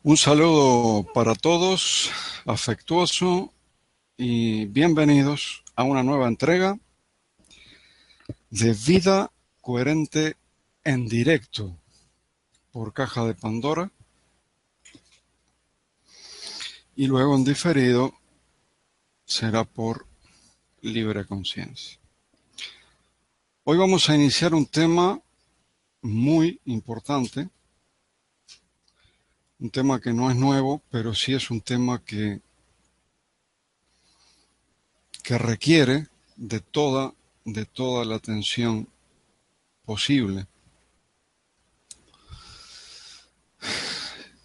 Un saludo para todos, afectuoso, y bienvenidos a una nueva entrega de Vida Coherente en directo por Caja de Pandora y luego en diferido será por Libre Conciencia. Hoy vamos a iniciar un tema muy importante, un tema que no es nuevo, pero sí es un tema que requiere de toda la atención posible.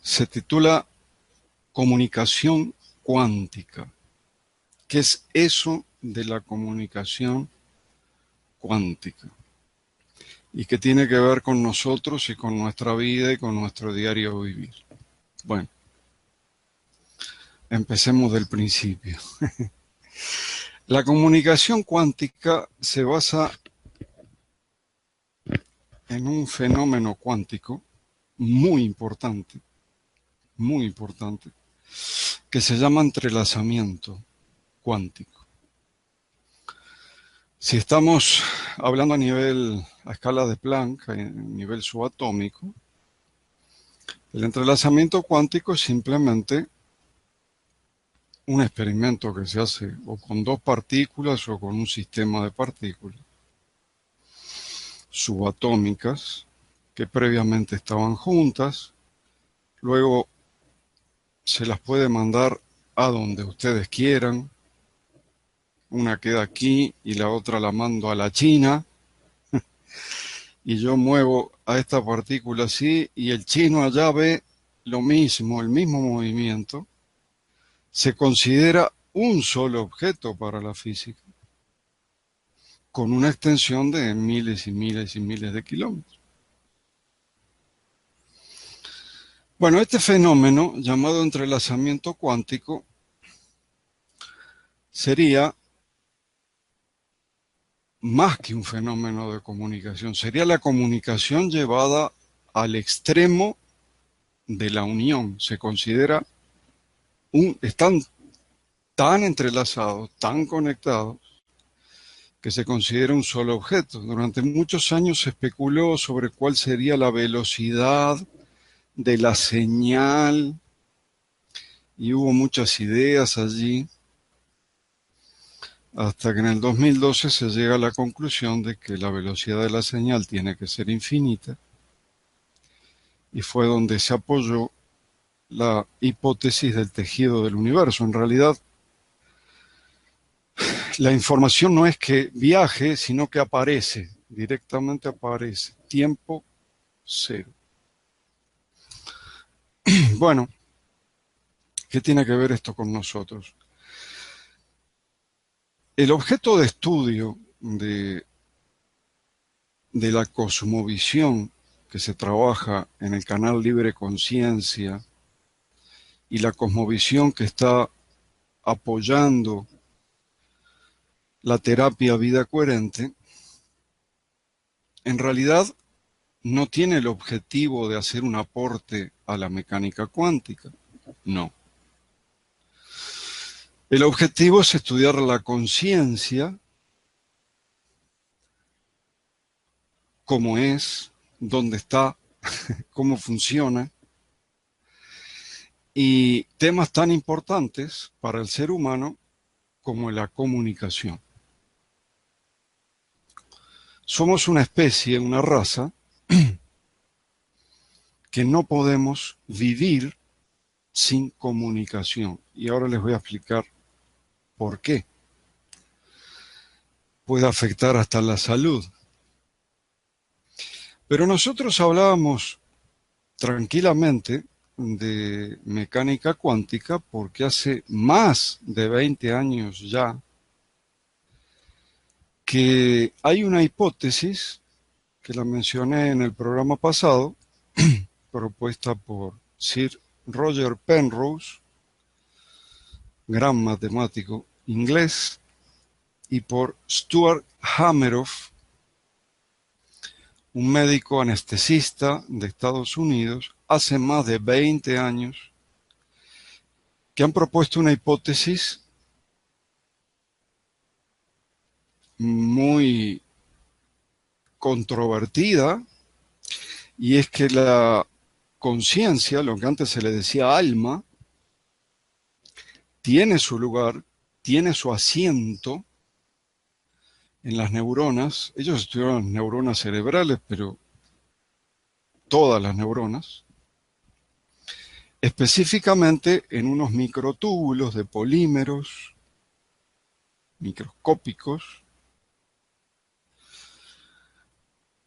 Se titula Comunicación cuántica. ¿Qué es eso de la comunicación cuántica? ¿Y qué tiene que ver con nosotros y con nuestra vida y con nuestro diario vivir? Bueno, empecemos del principio. La comunicación cuántica se basa en un fenómeno cuántico muy importante, que se llama entrelazamiento cuántico. Si estamos hablando a escala de Planck, a nivel subatómico, el entrelazamiento cuántico es simplemente un experimento que se hace o con dos partículas o con un sistema de partículas subatómicas que previamente estaban juntas, luego se las puede mandar a donde ustedes quieran, una queda aquí y la otra la mando a la China, y yo muevo a esta partícula así y el chino allá ve lo mismo, el mismo movimiento. Se considera un solo objeto para la física, con una extensión de miles y miles y miles de kilómetros. Bueno, este fenómeno, llamado entrelazamiento cuántico, sería más que un fenómeno de comunicación, sería la comunicación llevada al extremo de la unión. Se considera están tan entrelazados, tan conectados, que se considera un solo objeto. Durante muchos años se especuló sobre cuál sería la velocidad de la señal y hubo muchas ideas allí, hasta que en el 2012 se llega a la conclusión de que la velocidad de la señal tiene que ser infinita, y fue donde se apoyó la hipótesis del tejido del universo. En realidad, la información no es que viaje, sino que aparece, directamente aparece, tiempo cero. Bueno, ¿qué tiene que ver esto con nosotros? El objeto de estudio de la cosmovisión que se trabaja en el canal Libre Conciencia y la cosmovisión que está apoyando la terapia vida coherente, en realidad no tiene el objetivo de hacer un aporte a la mecánica cuántica, no. El objetivo es estudiar la conciencia, cómo es, dónde está, cómo funciona, y temas tan importantes para el ser humano como la comunicación. Somos una especie, una raza, que no podemos vivir sin comunicación. Y ahora les voy a explicar por qué. Puede afectar hasta la salud. Pero nosotros hablábamos tranquilamente de mecánica cuántica porque hace más de 20 años ya que hay una hipótesis que la mencioné en el programa pasado, propuesta por Sir Roger Penrose, gran matemático inglés, y por Stuart Hameroff, un médico anestesista de Estados Unidos, hace más de 20 años, que han propuesto una hipótesis muy controvertida, y es que la conciencia, lo que antes se le decía alma, tiene su lugar, tiene su asiento en las neuronas. Ellos estudiaron neuronas cerebrales, pero todas las neuronas, específicamente en unos microtúbulos de polímeros microscópicos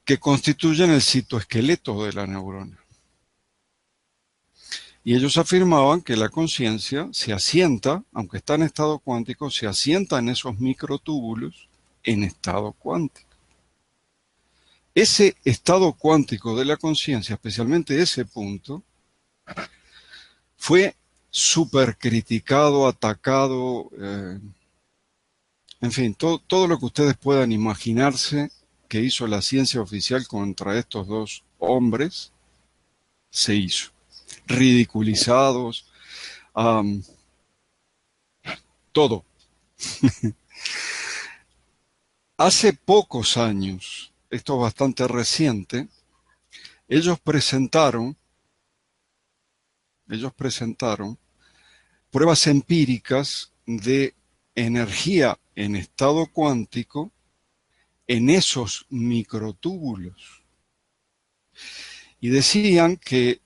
que constituyen el citoesqueleto de la neurona. Y ellos afirmaban que la conciencia se asienta, aunque está en estado cuántico, se asienta en esos microtúbulos en estado cuántico. Ese estado cuántico de la conciencia, especialmente ese punto, fue súper criticado, atacado, en fin, todo lo que ustedes puedan imaginarse que hizo la ciencia oficial contra estos dos hombres, se hizo. Ridiculizados, todo. Hace pocos años, esto es bastante reciente, ellos presentaron pruebas empíricas de energía en estado cuántico en esos microtúbulos. Y decían que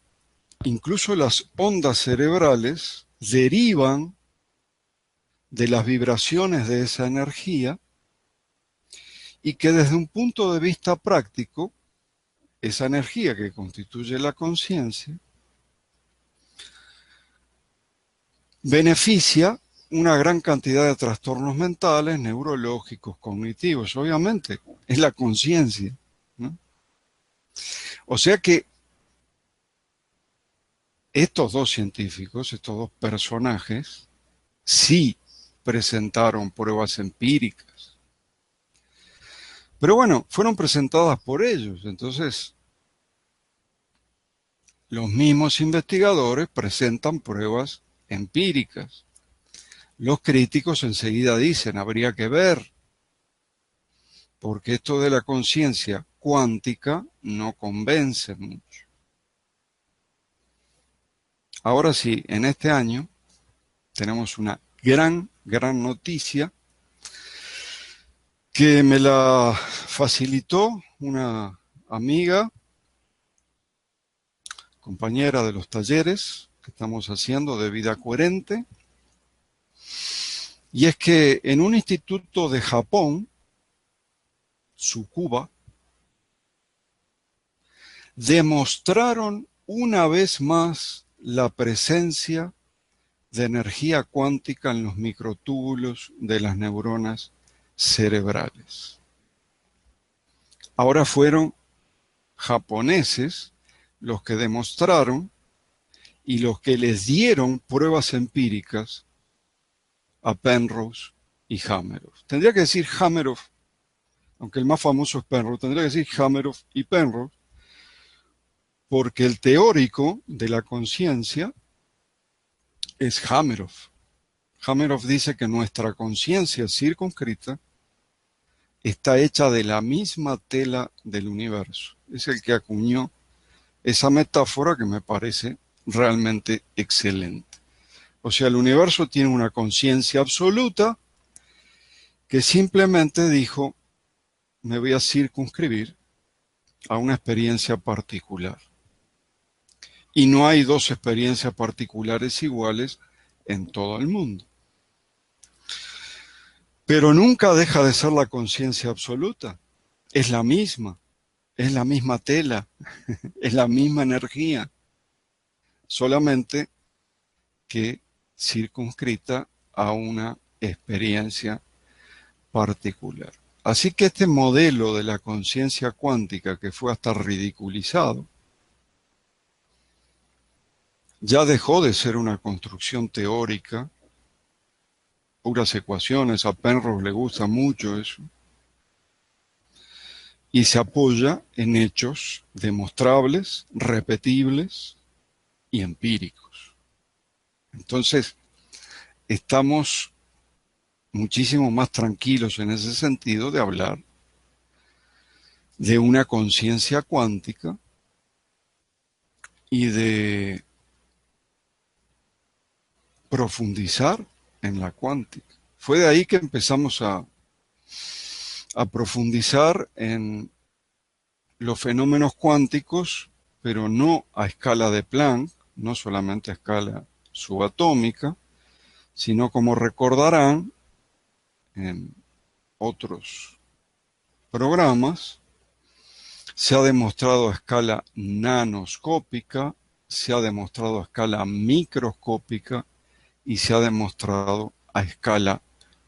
incluso las ondas cerebrales derivan de las vibraciones de esa energía y que desde un punto de vista práctico, esa energía que constituye la conciencia beneficia una gran cantidad de trastornos mentales, neurológicos, cognitivos, obviamente, es la conciencia, ¿no? O sea que estos dos científicos, estos dos personajes, sí presentaron pruebas empíricas. Pero bueno, fueron presentadas por ellos, entonces los mismos investigadores presentan pruebas empíricas. Los críticos enseguida dicen, habría que ver, porque esto de la conciencia cuántica no convence mucho. Ahora sí, en este año tenemos una gran noticia que me la facilitó una amiga, compañera de los talleres que estamos haciendo de vida coherente, y es que en un instituto de Japón, Tsukuba, demostraron una vez más la presencia de energía cuántica en los microtúbulos de las neuronas cerebrales. Ahora fueron japoneses los que demostraron y los que les dieron pruebas empíricas a Penrose y Hameroff. Tendría que decir Hameroff, aunque el más famoso es Penrose, tendría que decir Hameroff y Penrose, porque el teórico de la conciencia es Hameroff. Hameroff dice que nuestra conciencia circunscrita está hecha de la misma tela del universo. Es el que acuñó esa metáfora que me parece realmente excelente. O sea, el universo tiene una conciencia absoluta que simplemente dijo, me voy a circunscribir a una experiencia particular. Y no hay dos experiencias particulares iguales en todo el mundo. Pero nunca deja de ser la conciencia absoluta. Es la misma tela, es la misma energía, solamente que circunscrita a una experiencia particular. Así que este modelo de la conciencia cuántica, que fue hasta ridiculizado, ya dejó de ser una construcción teórica puras ecuaciones, a Penrose le gusta mucho eso, y se apoya en hechos demostrables, repetibles y empíricos. Entonces, estamos muchísimo más tranquilos en ese sentido de hablar de una conciencia cuántica y de profundizar en la cuántica. Fue de ahí que empezamos a profundizar en los fenómenos cuánticos, pero no a escala de Planck, no solamente a escala subatómica, sino, como recordarán en otros programas, se ha demostrado a escala nanoscópica, se ha demostrado a escala microscópica y se ha demostrado a escala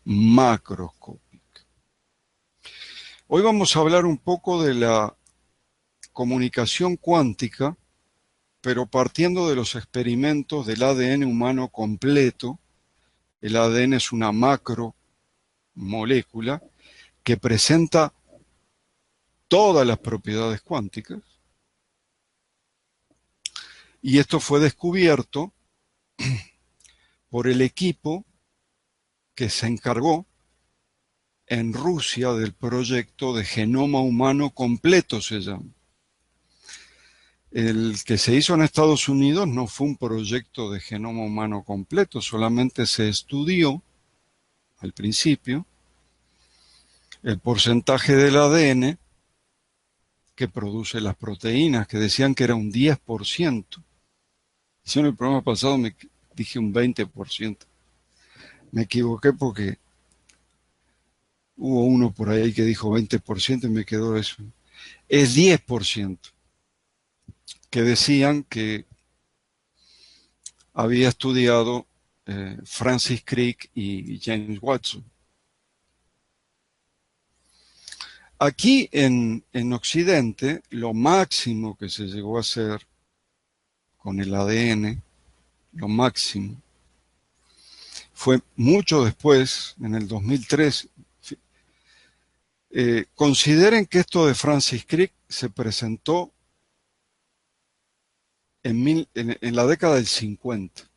macroscópica. Hoy vamos a hablar un poco de la comunicación cuántica, pero partiendo de los experimentos del ADN humano completo. El ADN es una macromolécula que presenta todas las propiedades cuánticas, y esto fue descubierto por el equipo que se encargó en Rusia del proyecto de genoma humano completo, se llama. El que se hizo en Estados Unidos no fue un proyecto de genoma humano completo, solamente se estudió al principio el porcentaje del ADN que produce las proteínas, que decían que era un 10%. Yo en el programa pasado me dije un 20%. Me equivoqué porque hubo uno por ahí que dijo 20% y me quedó eso. Es 10%, que decían que había estudiado Francis Crick y James Watson. Aquí en Occidente, lo máximo que se llegó a hacer con el ADN, lo máximo, fue mucho después, en el 2003. Consideren que esto de Francis Crick se presentó en la década del 50,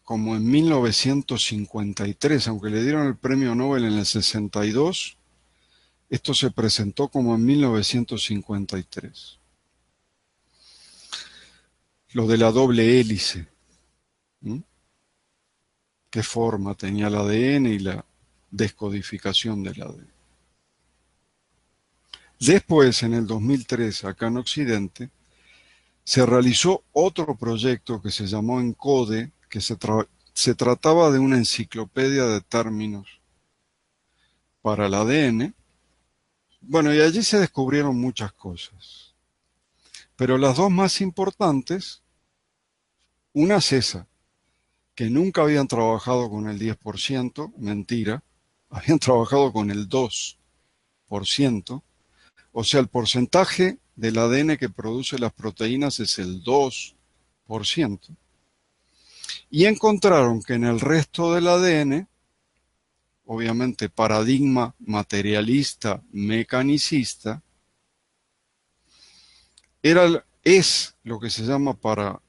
como en 1953, aunque le dieron el premio Nobel en el 62, esto se presentó como en 1953. Lo de la doble hélice, ¿m? ¿Qué forma tenía el ADN y la descodificación del ADN? Después, en el 2003, acá en Occidente, se realizó otro proyecto que se llamó ENCODE, que se trataba de una enciclopedia de términos para el ADN. Bueno, y allí se descubrieron muchas cosas. Pero las dos más importantes, una es esa, que nunca habían trabajado con el 10%, mentira, habían trabajado con el 2%, o sea, el porcentaje del ADN que produce las proteínas es el 2%. Y encontraron que en el resto del ADN, obviamente paradigma materialista mecanicista, es lo que se llama para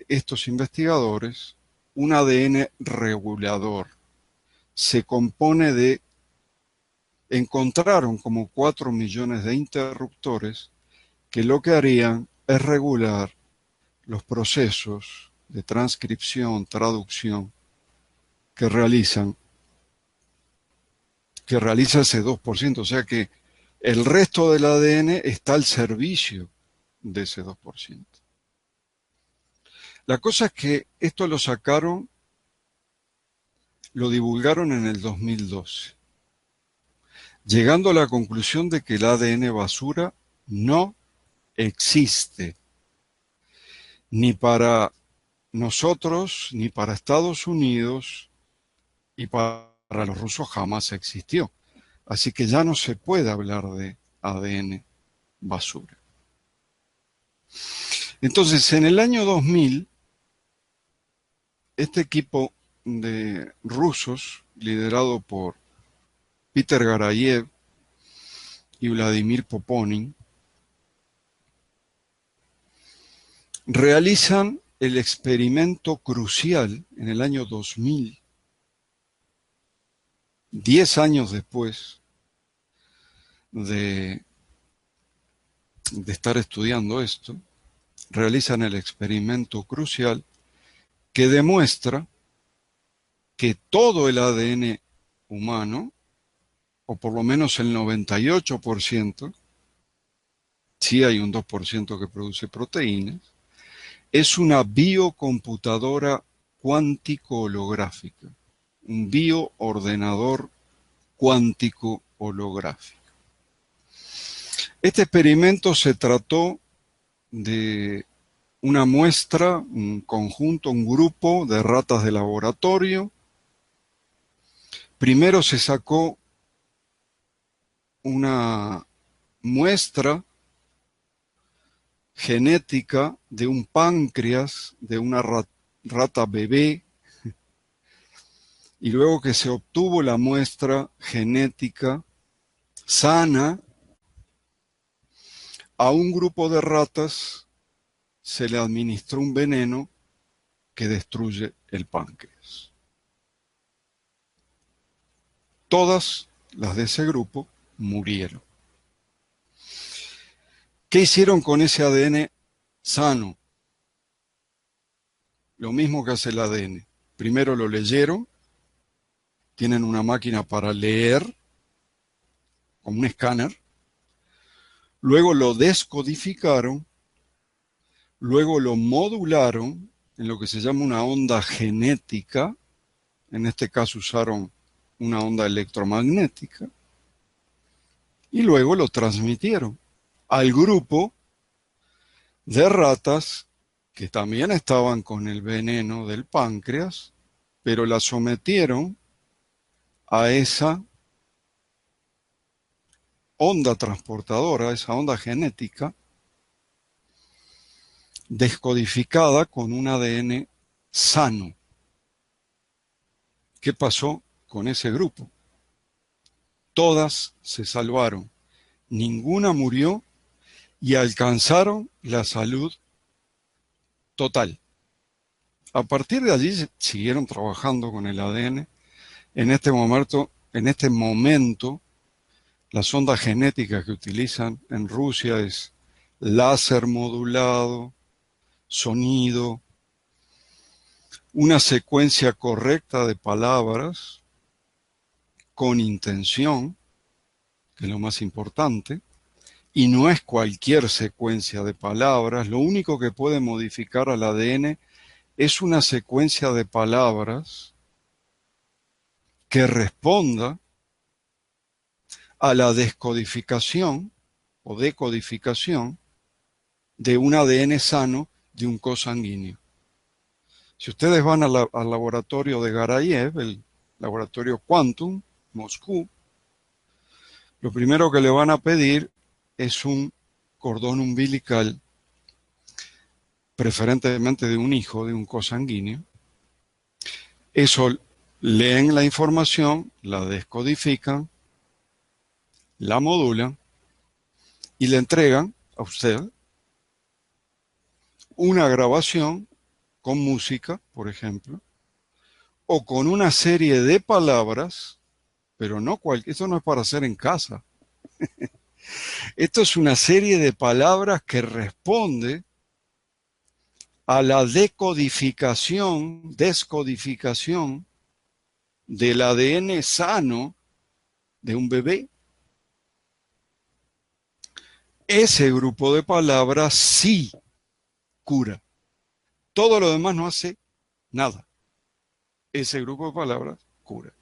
estos investigadores un ADN regulador. Se compone de, encontraron como 4 millones de interruptores que lo que harían es regular los procesos de transcripción, traducción que realiza ese 2%, o sea que el resto del ADN está al servicio de ese 2%. La cosa es que esto lo sacaron, lo divulgaron en el 2012, llegando a la conclusión de que el ADN basura no existe, ni para nosotros, ni para Estados Unidos, y para los rusos jamás existió. Así que ya no se puede hablar de ADN basura. Entonces, en el año 2000, este equipo de rusos, liderado por Peter Garayev y Vladimir Poponin, realizan el experimento crucial en el año 2000, 10 años después de estar estudiando esto, realizan el experimento crucial que demuestra que todo el ADN humano, o por lo menos el 98%, sí hay un 2% que produce proteínas, es una biocomputadora cuántico holográfica, un bioordenador cuántico holográfico. Este experimento se trató de una muestra, un conjunto, un grupo de ratas de laboratorio. Primero se sacó una muestra genética de un páncreas de una rata bebé, y luego que se obtuvo la muestra genética sana, a un grupo de ratas se le administró un veneno que destruye el páncreas. Todas las de ese grupo murieron. ¿Qué hicieron con ese ADN sano? Lo mismo que hace el ADN. Primero lo leyeron, tienen una máquina para leer, como un escáner, luego lo descodificaron, luego lo modularon en lo que se llama una onda genética, en este caso usaron una onda electromagnética, y luego lo transmitieron al grupo de ratas que también estaban con el veneno del páncreas, pero la sometieron a esa onda transportadora, esa onda genética, descodificada con un ADN sano. ¿Qué pasó con ese grupo? Todas se salvaron, ninguna murió y alcanzaron la salud total. A partir de allí siguieron trabajando con el ADN. En este momento, las ondas genéticas que utilizan en Rusia es láser modulado, sonido, una secuencia correcta de palabras con intención, que es lo más importante, y no es cualquier secuencia de palabras. Lo único que puede modificar al ADN es una secuencia de palabras que responda a la descodificación o decodificación de un ADN sano de un cosanguíneo. Si ustedes van al laboratorio de Garayev, el laboratorio Quantum, Moscú, lo primero que le van a pedir es un cordón umbilical, preferentemente de un hijo, de un cosanguíneo. Eso leen la información, la descodifican, la modulan y le entregan a usted una grabación con música, por ejemplo, o con una serie de palabras, pero no esto no es para hacer en casa. Esto es una serie de palabras que responde a la descodificación del ADN sano de un bebé. Ese grupo de palabras sí cura. Todo lo demás no hace nada. Ese grupo de palabras cura.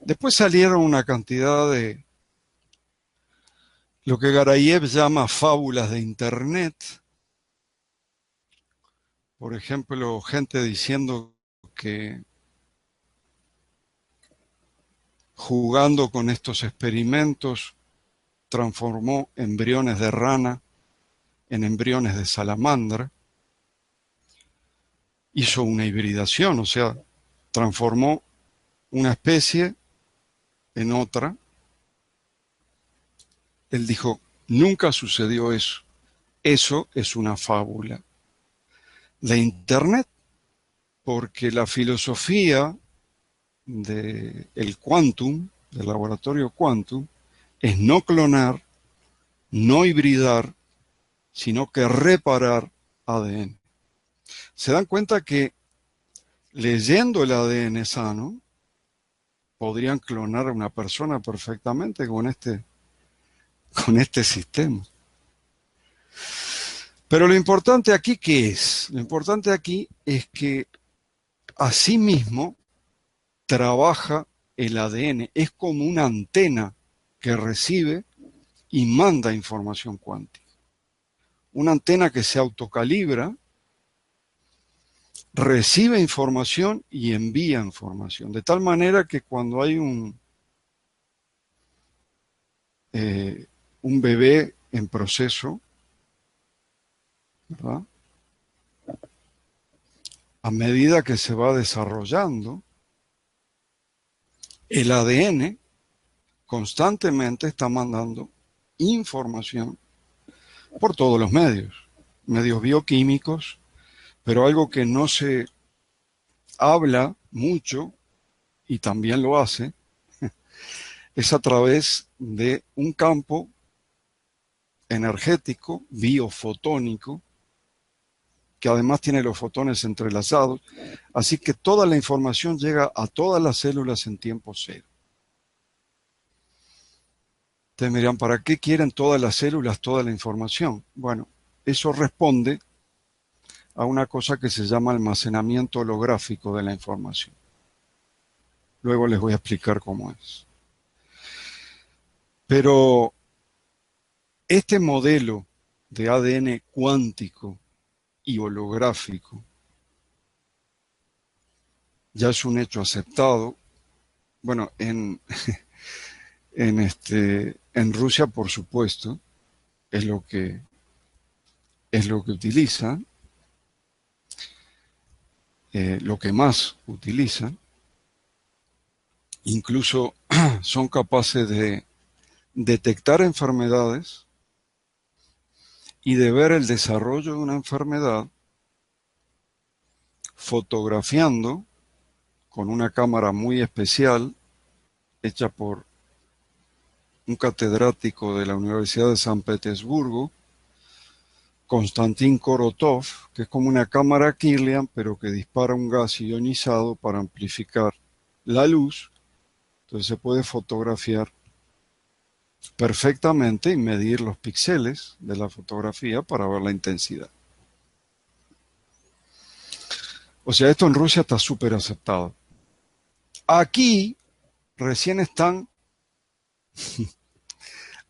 Después salieron una cantidad de lo que Garayev llama fábulas de Internet. Por ejemplo, gente diciendo que jugando con estos experimentos transformó embriones de rana en embriones de salamandra. hizo una hibridación, o sea, transformó una especie en otra. Él dijo, nunca sucedió eso. Eso es una fábula de Internet, porque la filosofía del quantum, del laboratorio quantum, es no clonar, no hibridar, sino que reparar ADN. Se dan cuenta que leyendo el ADN sano, podrían clonar a una persona perfectamente con este sistema. Pero lo importante aquí, ¿qué es? Lo importante aquí es que asimismo trabaja el ADN. Es como una antena que recibe y manda información cuántica. Una antena que se autocalibra, recibe información y envía información. De tal manera que cuando hay un bebé en proceso, ¿verdad? A medida que se va desarrollando, el ADN constantemente está mandando información por todos los medios bioquímicos, pero algo que no se habla mucho, y también lo hace, es a través de un campo energético, biofotónico, que además tiene los fotones entrelazados, así que toda la información llega a todas las células en tiempo cero. Ustedes me dirán, ¿para qué quieren todas las células toda la información? Bueno, eso responde a una cosa que se llama almacenamiento holográfico de la información. Luego les voy a explicar cómo es. Pero este modelo de ADN cuántico y holográfico ya es un hecho aceptado. Bueno, en Rusia, por supuesto, es lo que utilizan, lo que más utilizan. Incluso son capaces de detectar enfermedades y de ver el desarrollo de una enfermedad fotografiando con una cámara muy especial hecha por un catedrático de la Universidad de San Petersburgo, Konstantin Korotov, que es como una cámara Kirlian, pero que dispara un gas ionizado para amplificar la luz. Entonces se puede fotografiar perfectamente y medir los píxeles de la fotografía para ver la intensidad. O sea, esto en Rusia está súper aceptado. Aquí recién están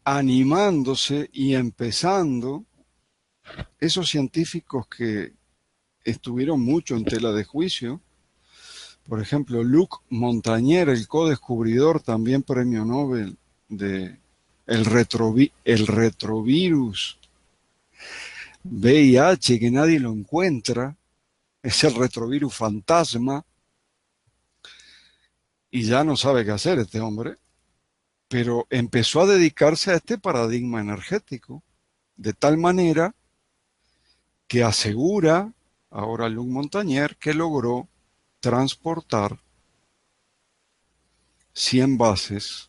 animándose y empezando esos científicos que estuvieron mucho en tela de juicio. Por ejemplo, Luc Montagnier, el codescubridor, también premio Nobel de el retrovirus VIH, que nadie lo encuentra, es el retrovirus fantasma, y ya no sabe qué hacer este hombre, pero empezó a dedicarse a este paradigma energético, de tal manera que asegura ahora Luc Montagnier que logró transportar 100 bases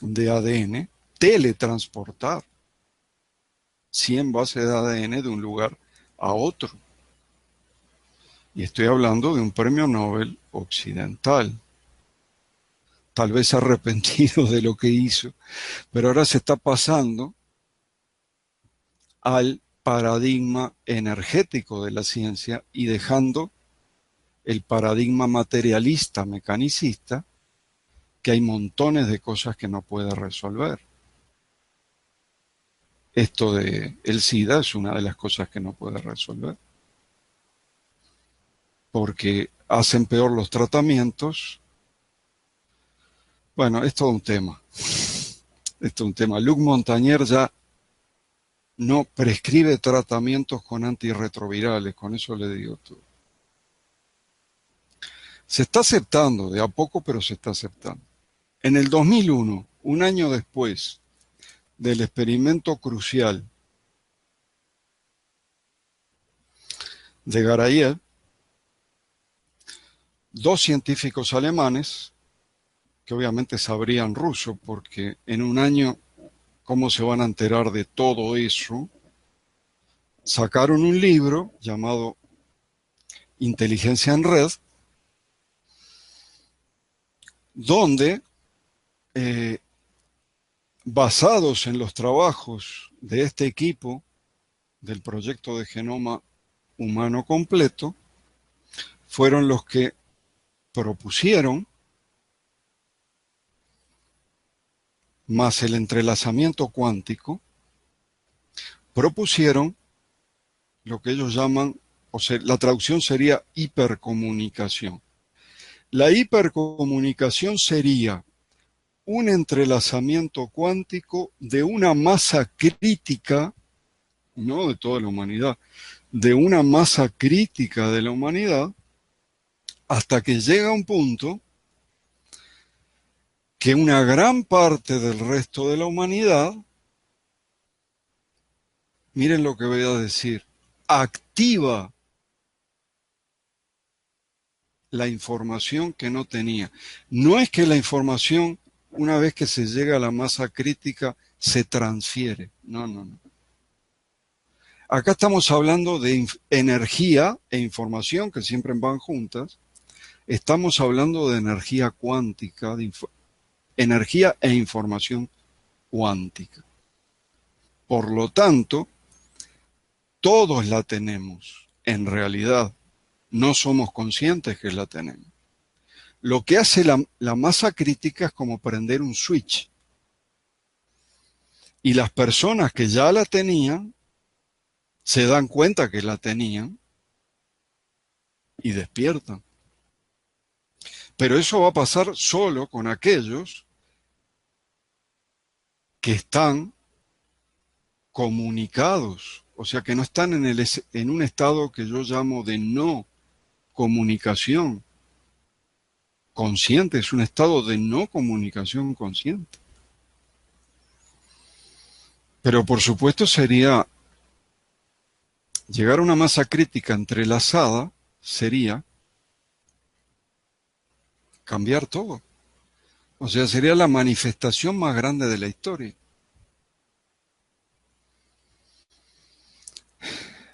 de ADN, teletransportar 100 bases de ADN de un lugar a otro. Y estoy hablando de un premio Nobel occidental. Tal vez arrepentido de lo que hizo, pero ahora se está pasando al paradigma energético de la ciencia y dejando el paradigma materialista, mecanicista, que hay montones de cosas que no puede resolver. Esto de el SIDA es una de las cosas que no puede resolver, porque hacen peor los tratamientos. Bueno, es todo un tema. Es todo un tema. Luc Montagnier ya no prescribe tratamientos con antirretrovirales, con eso le digo todo. Se está aceptando, de a poco, pero se está aceptando. En el 2001, un año después del experimento crucial de Garayev, dos científicos alemanes, que obviamente sabrían ruso, porque en un año, ¿cómo se van a enterar de todo eso? Sacaron un libro llamado Inteligencia en Red, donde, basados en los trabajos de este equipo del proyecto de genoma humano completo, fueron los que propusieron, más el entrelazamiento cuántico, propusieron lo que ellos llaman, o sea, la traducción sería hipercomunicación. La hipercomunicación sería un entrelazamiento cuántico de una masa crítica, no de toda la humanidad, de una masa crítica de la humanidad, hasta que llega un punto que una gran parte del resto de la humanidad, miren lo que voy a decir, activa la información que no tenía. No es que la información, una vez que se llega a la masa crítica, se transfiere. No, no, no. Acá estamos hablando de energía e información, que siempre van juntas. Estamos hablando de energía cuántica, de energía e información cuántica. Por lo tanto, todos la tenemos, en realidad. No somos conscientes que la tenemos. Lo que hace la masa crítica es como prender un switch. Y las personas que ya la tenían, se dan cuenta que la tenían y despiertan. Pero eso va a pasar solo con aquellos que están comunicados, o sea, que no están en un estado que yo llamo de no comunicación consciente, es un estado de no comunicación consciente. Pero por supuesto sería, llegar a una masa crítica entrelazada, sería cambiar todo. O sea, sería la manifestación más grande de la historia.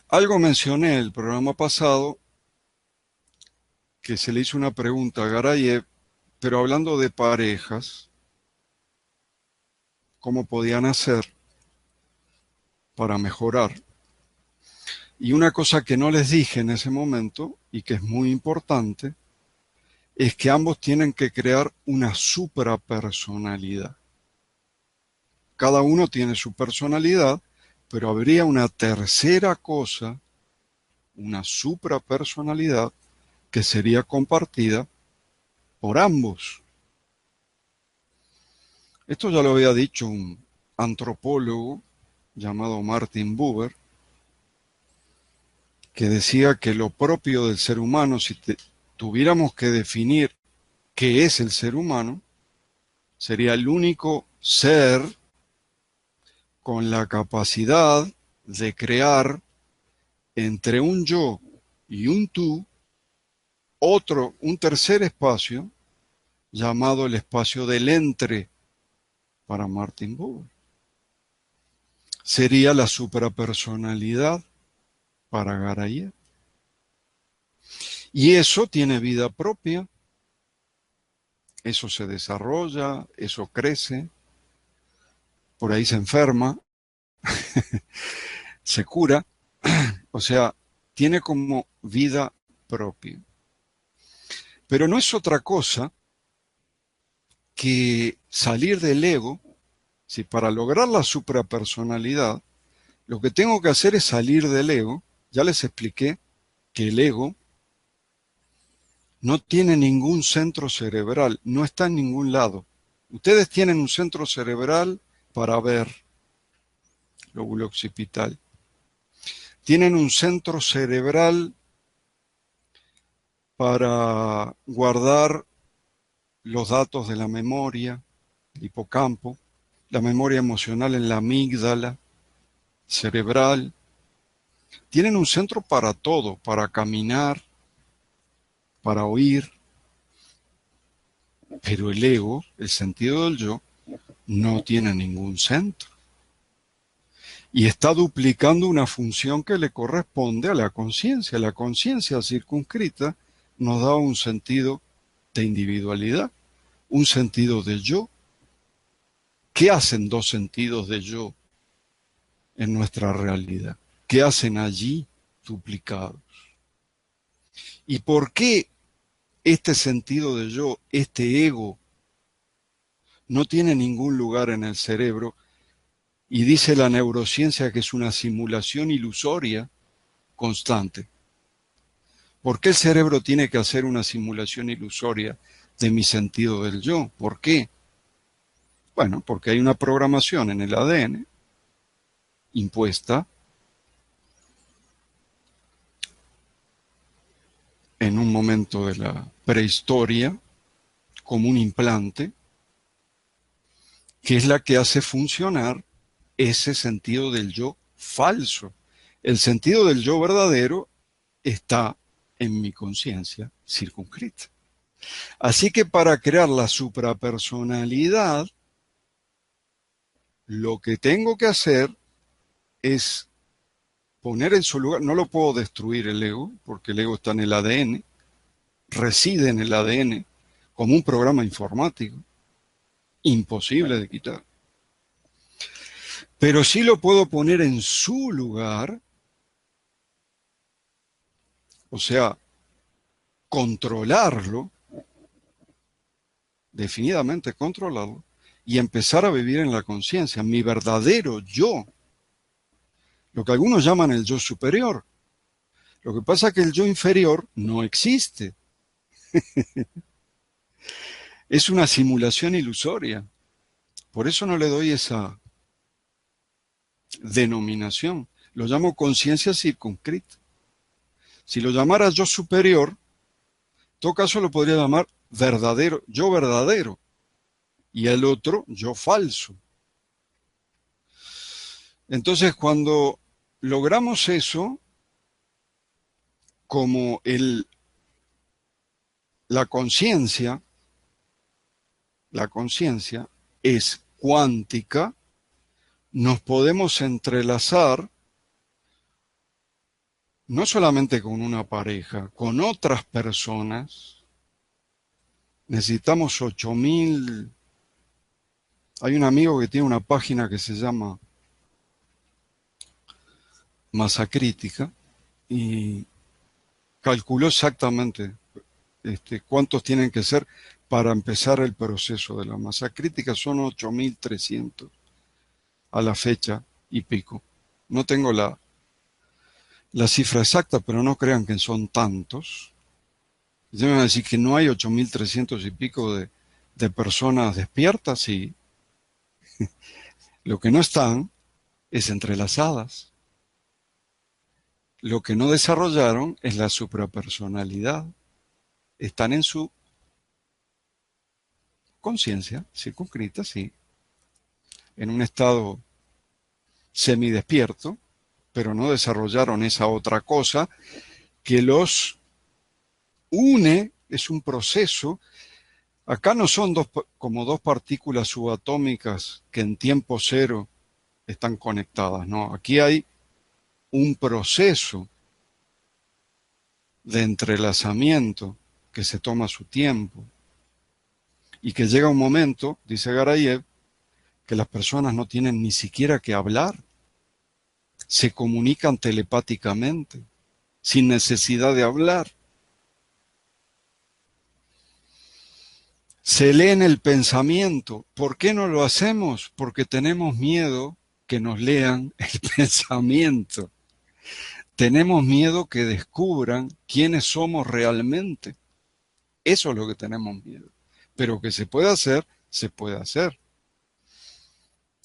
Algo mencioné el programa pasado, que se le hizo una pregunta a Garayev, pero hablando de parejas, cómo podían hacer para mejorar. Y una cosa que no les dije en ese momento, y que es muy importante, es que ambos tienen que crear una suprapersonalidad. Cada uno tiene su personalidad, pero habría una tercera cosa, una suprapersonalidad, que sería compartida por ambos. Esto ya lo había dicho un antropólogo llamado Martin Buber, que decía que lo propio del ser humano, si tuviéramos que definir qué es el ser humano, sería el único ser con la capacidad de crear entre un yo y un tú un tercer espacio llamado el espacio del entre para Martin Buber. Sería la suprapersonalidad para Garayev. Y eso tiene vida propia, eso se desarrolla, eso crece, por ahí se enferma, se cura, o sea, tiene como vida propia. Pero no es otra cosa que salir del ego. Si para lograr la suprapersonalidad, lo que tengo que hacer es salir del ego. Ya les expliqué que el ego no tiene ningún centro cerebral, no está en ningún lado. Ustedes tienen un centro cerebral para ver lóbulo occipital. Tienen un centro cerebral para guardar los datos de la memoria, el hipocampo, la memoria emocional en la amígdala cerebral. Tienen un centro para todo, para caminar, para oír, pero el ego, el sentido del yo, no tiene ningún centro. Y está duplicando una función que le corresponde a la conciencia. La conciencia circunscrita nos da un sentido de individualidad, un sentido de yo. ¿Qué hacen dos sentidos de yo en nuestra realidad? ¿Qué hacen allí duplicados? ¿Y por qué este sentido de yo, este ego, no tiene ningún lugar en el cerebro? Y dice la neurociencia que es una simulación ilusoria constante. ¿Por qué el cerebro tiene que hacer una simulación ilusoria de mi sentido del yo? ¿Por qué? Bueno, porque hay una programación en el ADN impuesta en un momento de la prehistoria como un implante, que es la que hace funcionar ese sentido del yo falso. El sentido del yo verdadero está en mi conciencia circunscrita. Así que para crear la suprapersonalidad, lo que tengo que hacer es poner en su lugar, no lo puedo destruir el ego, porque el ego está en el ADN, reside en el ADN como un programa informático, imposible de quitar. Pero sí lo puedo poner en su lugar, o sea, controlarlo, definidamente controlarlo, y empezar a vivir en la conciencia, mi verdadero yo, lo que algunos llaman el yo superior. Lo que pasa es que el yo inferior no existe. Es una simulación ilusoria. Por eso no le doy esa denominación. Lo llamo conciencia circunscrita. Si lo llamara yo superior, en todo caso lo podría llamar verdadero, yo verdadero, y el otro yo falso. Entonces, cuando logramos eso, como la conciencia es cuántica, nos podemos entrelazar no solamente con una pareja, con otras personas. Necesitamos 8.000. Hay un amigo que tiene una página que se llama Masa Crítica y calculó exactamente cuántos tienen que ser para empezar el proceso de la masa crítica. Son 8.300 a la fecha y pico. No tengo la cifra exacta, pero no crean que son tantos. Ya me van a decir que no hay 8.300 y pico de personas despiertas, y lo que no están es entrelazadas. Lo que no desarrollaron es la suprapersonalidad. Están en su conciencia circunscrita, sí, en un estado semidespierto, pero no desarrollaron esa otra cosa que los une, es un proceso. Acá no son como dos partículas subatómicas que en tiempo cero están conectadas, no. Aquí hay un proceso de entrelazamiento que se toma su tiempo y que llega un momento, dice Garayev, que las personas no tienen ni siquiera que hablar, se comunican telepáticamente, sin necesidad de hablar. Se lee en el pensamiento. ¿Por qué no lo hacemos? Porque tenemos miedo que nos lean el pensamiento. Tenemos miedo que descubran quiénes somos realmente. Eso es lo que tenemos miedo. Pero que se puede hacer, se puede hacer.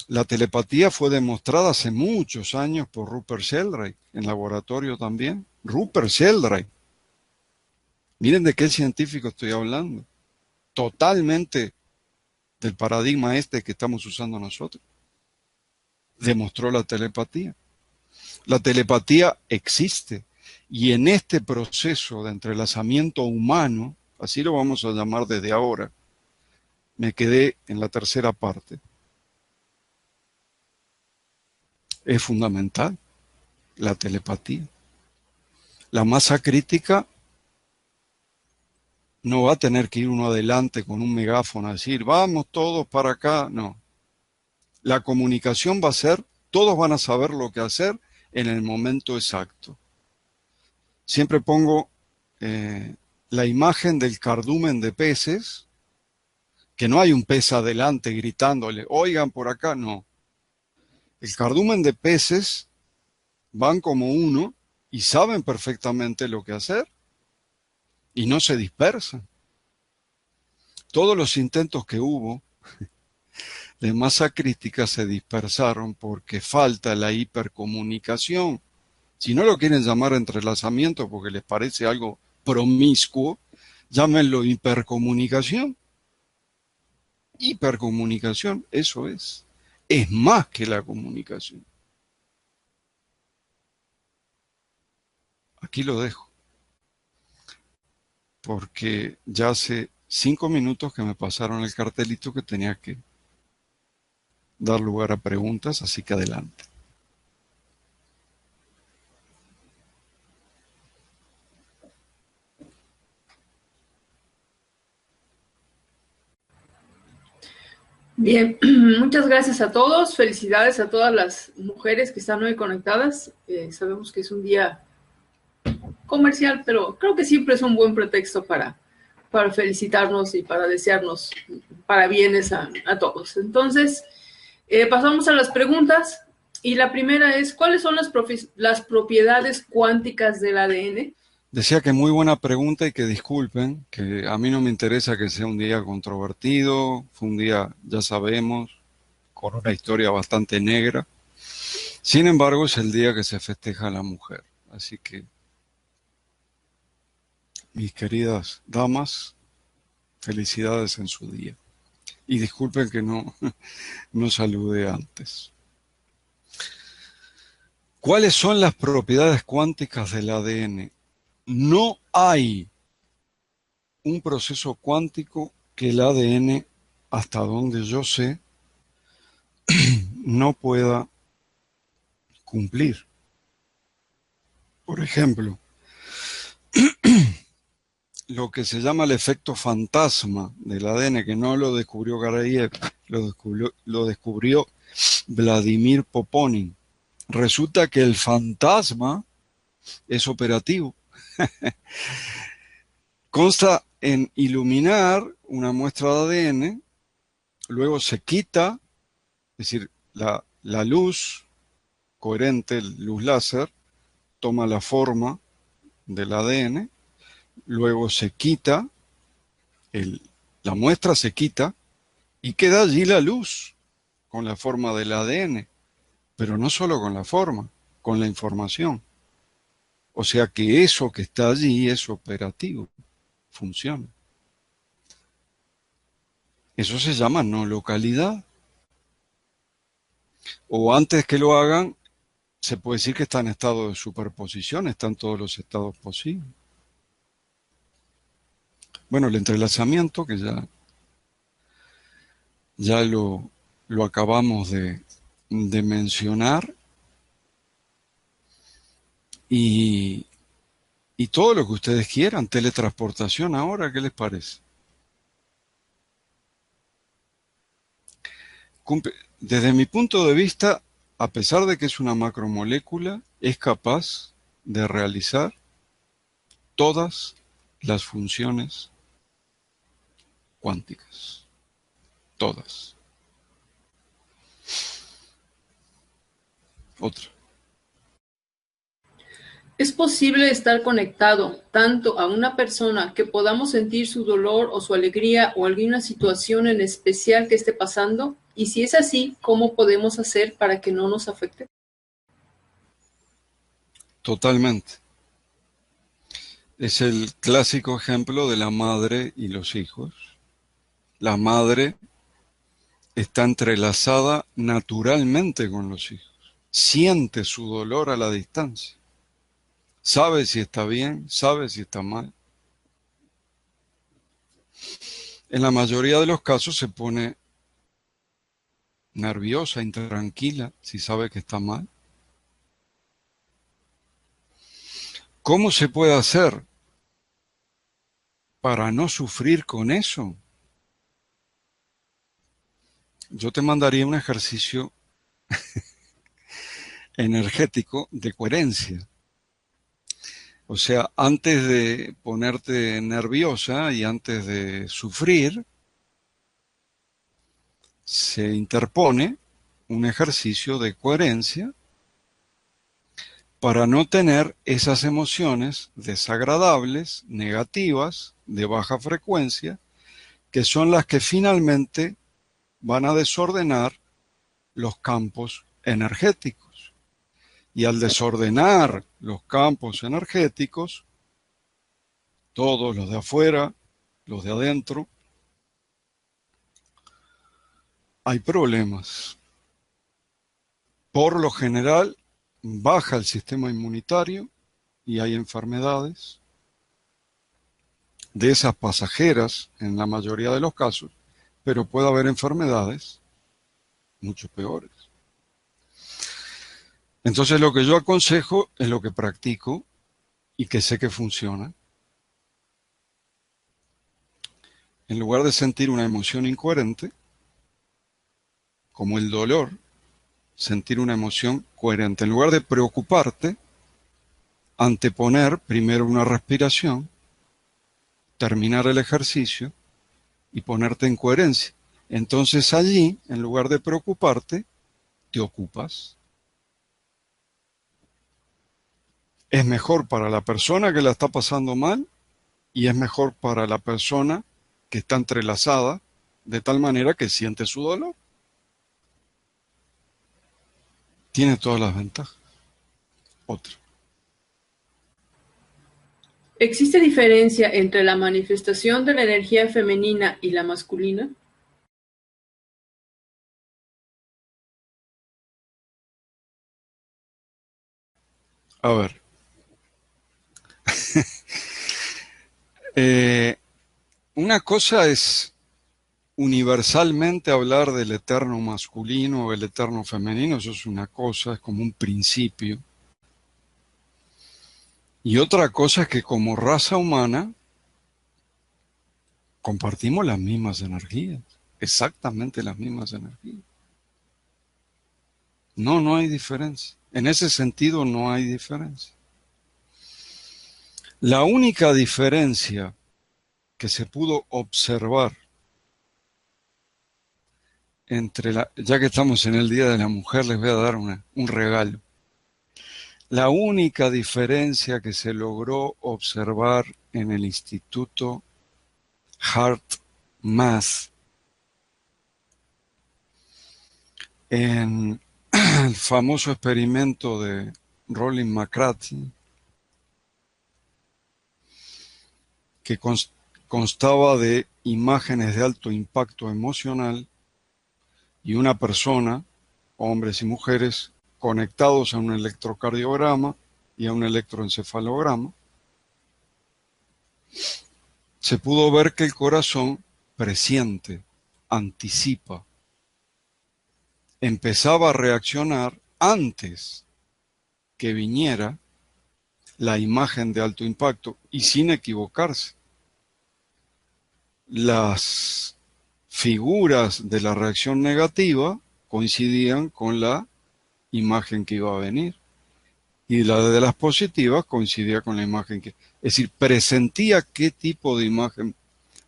La telepatía fue demostrada hace muchos años por Rupert Sheldrake, en laboratorio también. Rupert Sheldrake. Miren de qué científico estoy hablando. Totalmente del paradigma este que estamos usando nosotros. Demostró la telepatía. La telepatía existe. Y en este proceso de entrelazamiento humano, así lo vamos a llamar desde ahora, me quedé en la tercera parte. Es fundamental la telepatía. La masa crítica no va a tener que ir uno adelante con un megáfono a decir, vamos todos para acá. No. La comunicación va a ser, todos van a saber lo que hacer en el momento exacto. Siempre pongo la imagen del cardumen de peces, que no hay un pez adelante gritándole, oigan por acá, no. El cardumen de peces van como uno y saben perfectamente lo que hacer y no se dispersan. Todos los intentos que hubo de masa crítica se dispersaron porque falta la hipercomunicación. Si no lo quieren llamar entrelazamiento porque les parece algo promiscuo, llámenlo hipercomunicación. Hipercomunicación, eso es. Es más que la comunicación. Aquí lo dejo, porque ya hace 5 minutos que me pasaron el cartelito que tenía que dar lugar a preguntas, así que adelante. Bien, muchas gracias a todos, felicidades a todas las mujeres que están hoy conectadas. Sabemos que es un día comercial, pero creo que siempre es un buen pretexto para felicitarnos y para desearnos parabienes a todos. Entonces, pasamos a las preguntas y la primera es, ¿cuáles son las propiedades cuánticas del ADN? Decía que muy buena pregunta y que disculpen, que a mí no me interesa que sea un día controvertido, fue un día, ya sabemos, con una historia bastante negra. Sin embargo, es el día que se festeja a la mujer. Así que, mis queridas damas, felicidades en su día. Y disculpen que no, no saludé antes. ¿Cuáles son las propiedades cuánticas del ADN? No hay un proceso cuántico que el ADN, hasta donde yo sé, no pueda cumplir. Por ejemplo, lo que se llama el efecto fantasma del ADN, que no lo descubrió Garayev, lo descubrió Vladimir Poponin. Resulta que el fantasma es operativo. Consta en iluminar una muestra de ADN, luego se quita, es decir, la luz coherente, luz láser, toma la forma del ADN, luego se quita, la muestra se quita y queda allí la luz con la forma del ADN, pero no solo con la forma, con la información. O sea que eso que está allí es operativo, funciona. Eso se llama no localidad. O antes que lo hagan, se puede decir que está en estado de superposición, están todos los estados posibles. Bueno, el entrelazamiento, que ya lo acabamos de mencionar, y todo lo que ustedes quieran, teletransportación ahora, ¿qué les parece? Desde mi punto de vista, a pesar de que es una macromolécula, es capaz de realizar todas las funciones cuánticas. Todas. Otra. ¿Es posible estar conectado tanto a una persona que podamos sentir su dolor o su alegría o alguna situación en especial que esté pasando? Y si es así, ¿cómo podemos hacer para que no nos afecte? Totalmente. Es el clásico ejemplo de la madre y los hijos. La madre está entrelazada naturalmente con los hijos. Siente su dolor a la distancia. Sabe si está bien, sabe si está mal. En la mayoría de los casos se pone nerviosa, intranquila, si sabe que está mal. ¿Cómo se puede hacer para no sufrir con eso? Yo te mandaría un ejercicio energético de coherencia. O sea, antes de ponerte nerviosa y antes de sufrir, se interpone un ejercicio de coherencia para no tener esas emociones desagradables, negativas, de baja frecuencia, que son las que finalmente van a desordenar los campos energéticos. Y al desordenar los campos energéticos, todos los de afuera, los de adentro, hay problemas. Por lo general, baja el sistema inmunitario y hay enfermedades de esas pasajeras en la mayoría de los casos, pero puede haber enfermedades mucho peores. Entonces lo que yo aconsejo es lo que practico y que sé que funciona. En lugar de sentir una emoción incoherente, como el dolor, sentir una emoción coherente. En lugar de preocuparte, anteponer primero una respiración, terminar el ejercicio y ponerte en coherencia. Entonces allí, en lugar de preocuparte, te ocupas. Es mejor para la persona que la está pasando mal y es mejor para la persona que está entrelazada de tal manera que siente su dolor. Tiene todas las ventajas. Otra. ¿Existe diferencia entre la manifestación de la energía femenina y la masculina? A ver. Eh, una cosa es universalmente hablar del eterno masculino o el eterno femenino, eso es una cosa, es como un principio. Y otra cosa es que como raza humana compartimos las mismas energías, exactamente las mismas energías. No, no hay diferencia. En ese sentido no hay diferencia. La única diferencia que se pudo observar ya que estamos en el Día de la Mujer, les voy a dar un regalo. La única diferencia que se logró observar en el Instituto Heart Math, en el famoso experimento de Rollin McCarthy, que constaba de imágenes de alto impacto emocional y una persona, hombres y mujeres, conectados a un electrocardiograma y a un electroencefalograma, se pudo ver que el corazón presiente, anticipa, empezaba a reaccionar antes que viniera la imagen de alto impacto y sin equivocarse. Las figuras de la reacción negativa coincidían con la imagen que iba a venir y la de las positivas coincidía con la imagen que... Es decir, presentía qué tipo de imagen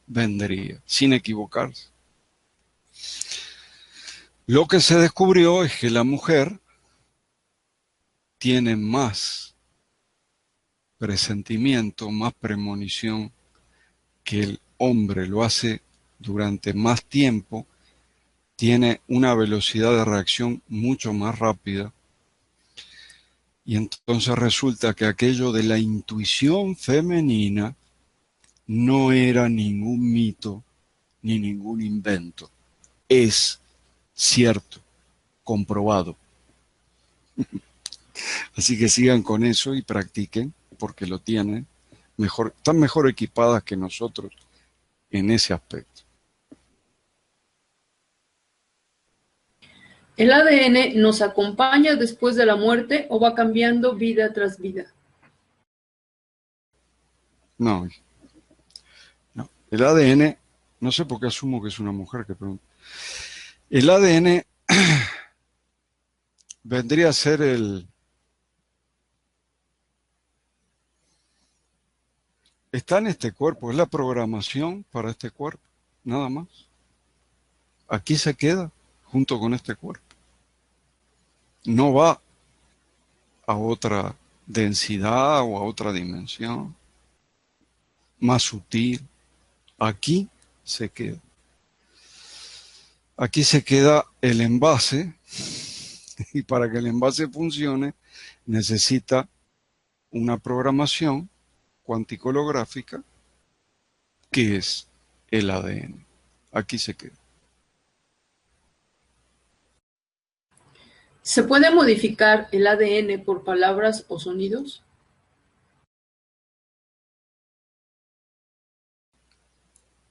vendría, sin equivocarse. Lo que se descubrió es que la mujer tiene más presentimiento, más premonición, que el hombre lo hace durante más tiempo, tiene una velocidad de reacción mucho más rápida. Y entonces resulta que aquello de la intuición femenina no era ningún mito ni ningún invento. Es cierto, comprobado. Así que sigan con eso y practiquen, porque lo tienen mejor, están mejor equipadas que nosotros en ese aspecto. ¿El ADN nos acompaña después de la muerte o va cambiando vida tras vida? No, no. El ADN, no sé por qué asumo que es una mujer que pregunta. El ADN vendría a ser está en este cuerpo, es la programación para este cuerpo, nada más. Aquí se queda junto con este cuerpo. No va a otra densidad o a otra dimensión más sutil. Aquí se queda. Aquí se queda el envase y para que el envase funcione necesita una programación cuántico-holográfica que es el ADN. Aquí se queda. ¿Se puede modificar el ADN por palabras o sonidos?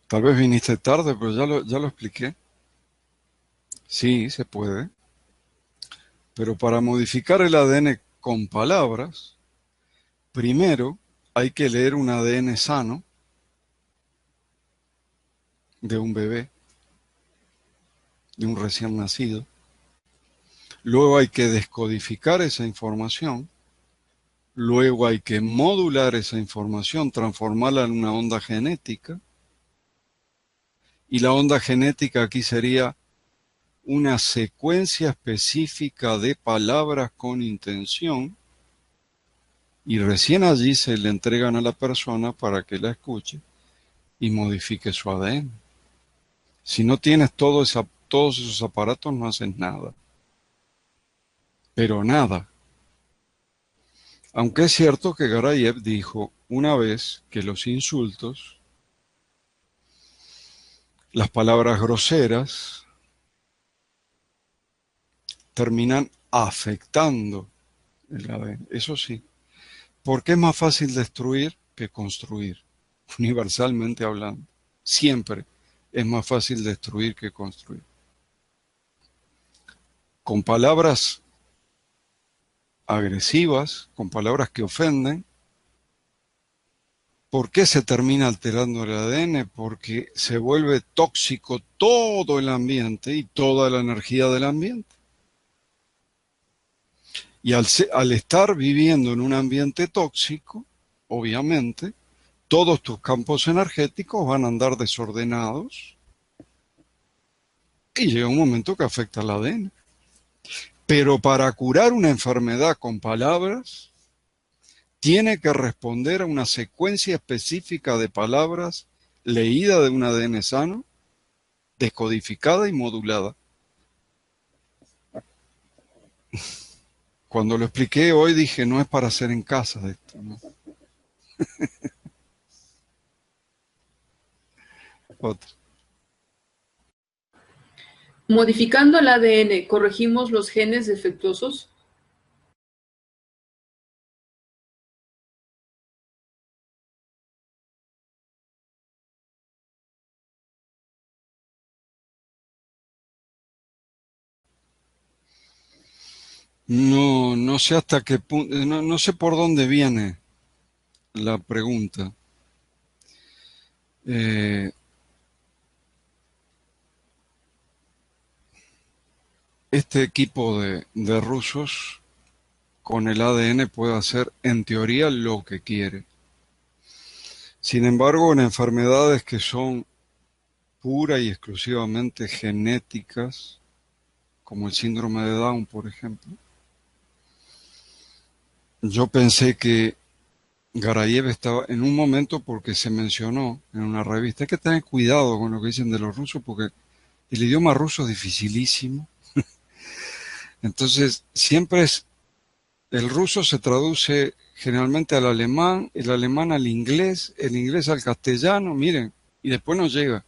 Tal vez viniste tarde, pero ya lo expliqué. Sí, se puede. Pero para modificar el ADN con palabras, primero hay que leer un ADN sano de un bebé, de un recién nacido. Luego hay que descodificar esa información. Luego hay que modular esa información, transformarla en una onda genética. Y la onda genética aquí sería una secuencia específica de palabras con intención. Y recién allí se le entregan a la persona para que la escuche y modifique su ADN. Si no tienes todos esos aparatos, no haces nada. Pero nada. Aunque es cierto que Garayev dijo una vez que los insultos, las palabras groseras, terminan afectando el ADN. Eso sí. Porque es más fácil destruir que construir, universalmente hablando. Siempre es más fácil destruir que construir. Con palabras agresivas, con palabras que ofenden. ¿Por qué se termina alterando el ADN? Porque se vuelve tóxico todo el ambiente y toda la energía del ambiente. Y al estar viviendo en un ambiente tóxico, obviamente, todos tus campos energéticos van a andar desordenados y llega un momento que afecta al ADN. Pero para curar una enfermedad con palabras, tiene que responder a una secuencia específica de palabras leída de un ADN sano, descodificada y modulada. Cuando lo expliqué hoy dije, no es para hacer en casa esto, ¿no? Otro. Modificando el ADN, ¿corregimos los genes defectuosos? No, no sé hasta qué punto, no sé por dónde viene la pregunta. Eh, este equipo de rusos con el ADN puede hacer en teoría lo que quiere. Sin embargo, en enfermedades que son pura y exclusivamente genéticas, como el síndrome de Down, por ejemplo, yo pensé que Garayev estaba en un momento, porque se mencionó en una revista, hay que tener cuidado con lo que dicen de los rusos porque el idioma ruso es dificilísimo. Entonces, siempre es, el ruso se traduce generalmente al alemán, el alemán al inglés, el inglés al castellano, miren, y después no llega.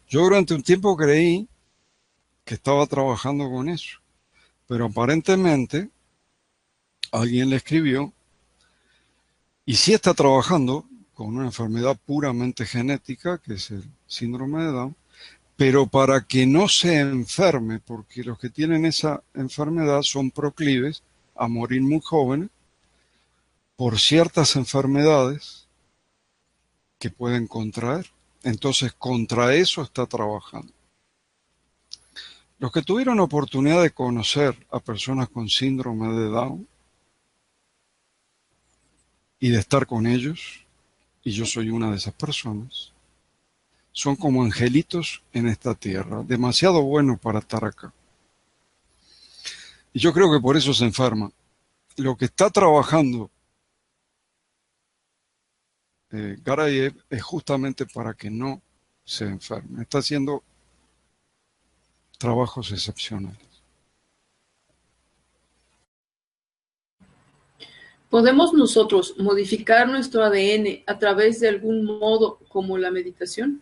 Yo durante un tiempo creí que estaba trabajando con eso, pero aparentemente alguien le escribió y sí está trabajando con una enfermedad puramente genética, que es el síndrome de Down, pero para que no se enferme, porque los que tienen esa enfermedad son proclives a morir muy jóvenes por ciertas enfermedades que pueden contraer. Entonces, contra eso está trabajando. Los que tuvieron oportunidad de conocer a personas con síndrome de Down y de estar con ellos, y yo soy una de esas personas, son como angelitos en esta tierra, demasiado buenos para estar acá. Y yo creo que por eso se enferma. Lo que está trabajando Garayev es justamente para que no se enferme. Está haciendo trabajos excepcionales. ¿Podemos nosotros modificar nuestro ADN a través de algún modo como la meditación?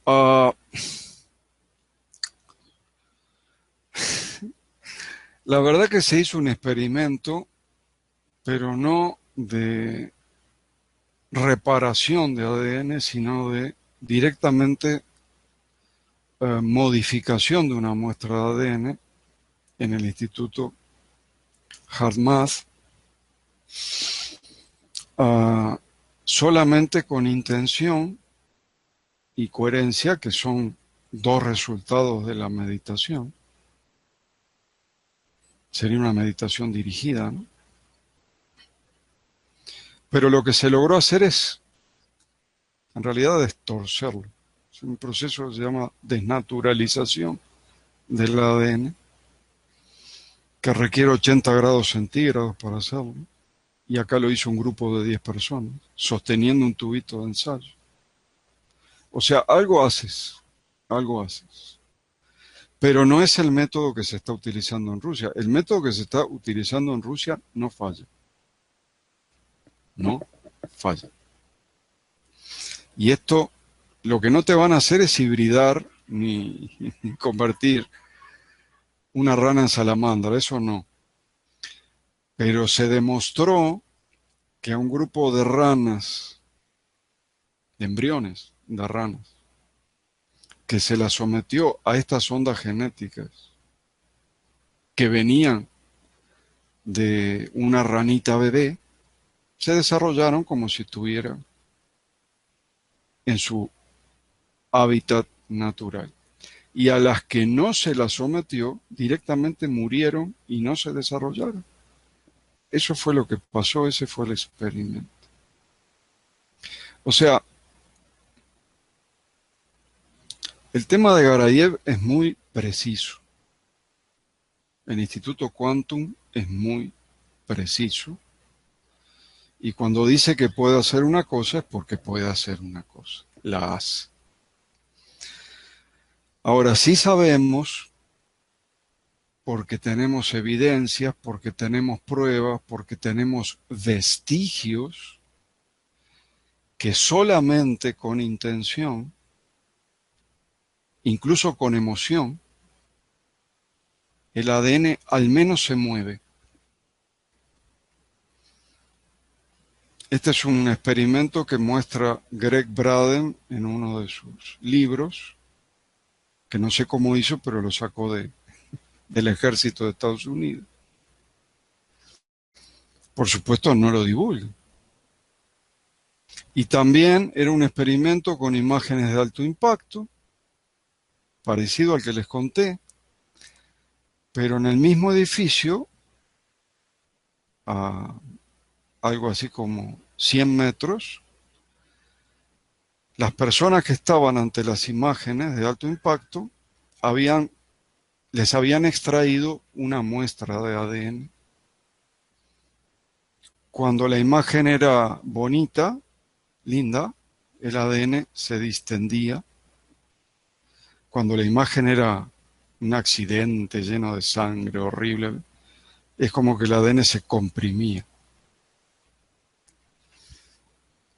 Uh, la verdad que se hizo un experimento, pero no de reparación de ADN, sino de directamente modificación de una muestra de ADN en el Instituto HeartMath, solamente con intención y coherencia, que son dos resultados de la meditación. Sería una meditación dirigida, ¿no? Pero lo que se logró hacer es, en realidad, destorcerlo. Es un proceso que se llama desnaturalización del ADN, que requiere 80 grados centígrados para hacerlo. Y acá lo hizo un grupo de 10 personas, sosteniendo un tubito de ensayo. O sea, algo haces, algo haces. Pero no es el método que se está utilizando en Rusia. El método que se está utilizando en Rusia no falla. No falla. Y esto, lo que no te van a hacer es hibridar ni convertir una rana en salamandra, eso no. Pero se demostró que a un grupo de ranas, de embriones de ranas, que se las sometió a estas ondas genéticas que venían de una ranita bebé, se desarrollaron como si estuvieran en su hábitat natural. Y a las que no se las sometió, directamente murieron y no se desarrollaron. Eso fue lo que pasó, ese fue el experimento. O sea, el tema de Garayev es muy preciso. El Instituto Quantum es muy preciso. Y cuando dice que puede hacer una cosa es porque puede hacer una cosa. La hace. Ahora sí sabemos, porque tenemos evidencias, porque tenemos pruebas, porque tenemos vestigios, que solamente con intención, incluso con emoción, el ADN al menos se mueve. Este es un experimento que muestra Greg Braden en uno de sus libros, que no sé cómo hizo, pero lo sacó del ejército de Estados Unidos. Por supuesto, no lo divulga. Y también era un experimento con imágenes de alto impacto, parecido al que les conté, pero en el mismo edificio, a algo así como 100 metros, Las personas que estaban ante las imágenes de alto impacto les habían extraído una muestra de ADN. Cuando la imagen era bonita, linda, el ADN se distendía. Cuando la imagen era un accidente lleno de sangre, horrible, es como que el ADN se comprimía.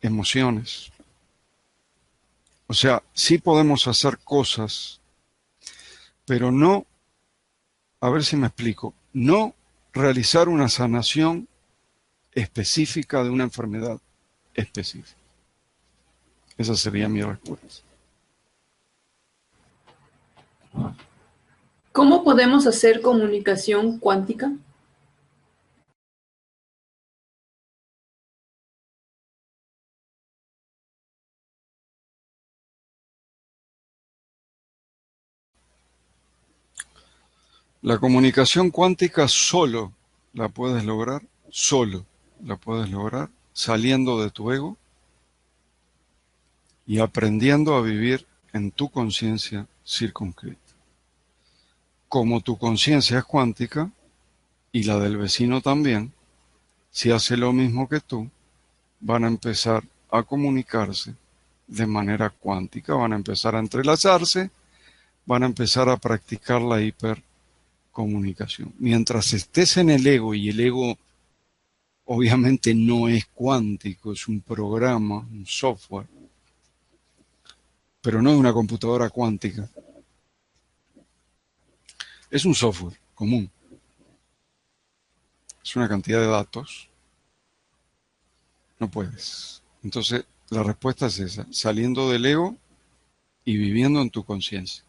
Emociones. O sea, sí podemos hacer cosas, pero no, a ver si me explico, no realizar una sanación específica de una enfermedad específica. Esa sería mi respuesta. ¿Cómo podemos hacer comunicación cuántica? La comunicación cuántica solo la puedes lograr saliendo de tu ego y aprendiendo a vivir en tu conciencia circunscrita. Como tu conciencia es cuántica y la del vecino también, si hace lo mismo que tú, van a empezar a comunicarse de manera cuántica, van a empezar a entrelazarse, van a empezar a practicar la hipercomunicación. Mientras estés en el ego, y el ego obviamente no es cuántico, es un programa, un software, pero no es una computadora cuántica, es un software común, es una cantidad de datos, no puedes. Entonces, la respuesta es esa, saliendo del ego y viviendo en tu conciencia.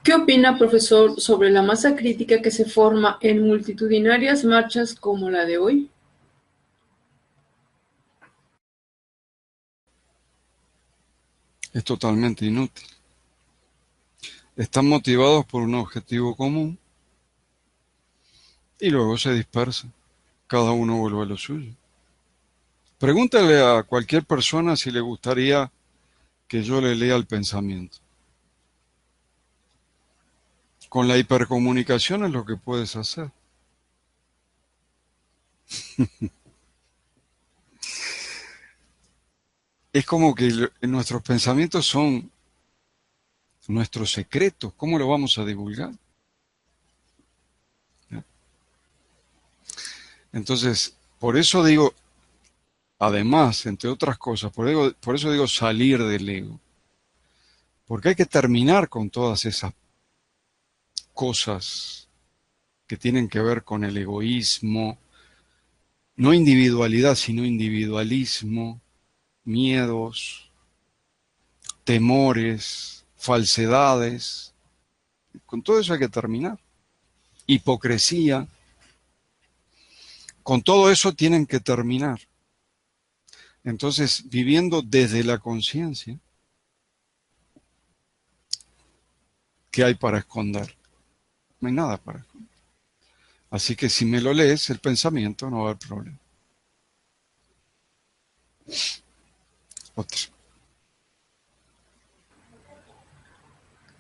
¿Qué opina, profesor, sobre la masa crítica que se forma en multitudinarias marchas como la de hoy? Es totalmente inútil. Están motivados por un objetivo común y luego se dispersan. Cada uno vuelve a lo suyo. Pregúntale a cualquier persona si le gustaría que yo le lea el pensamiento. Con la hipercomunicación es lo que puedes hacer. Es como que nuestros pensamientos son nuestros secretos. ¿Cómo lo vamos a divulgar? ¿Ya? Entonces, por eso digo, además, entre otras cosas, por eso digo salir del ego. Porque hay que terminar con todas esas cosas que tienen que ver con el egoísmo, no individualidad, sino individualismo, miedos, temores, falsedades. Con todo eso hay que terminar. Hipocresía. Con todo eso tienen que terminar. Entonces, viviendo desde la conciencia, ¿qué hay para esconder? No hay nada para esconder. Así que si me lo lees, el pensamiento no va a haber problema. Otro.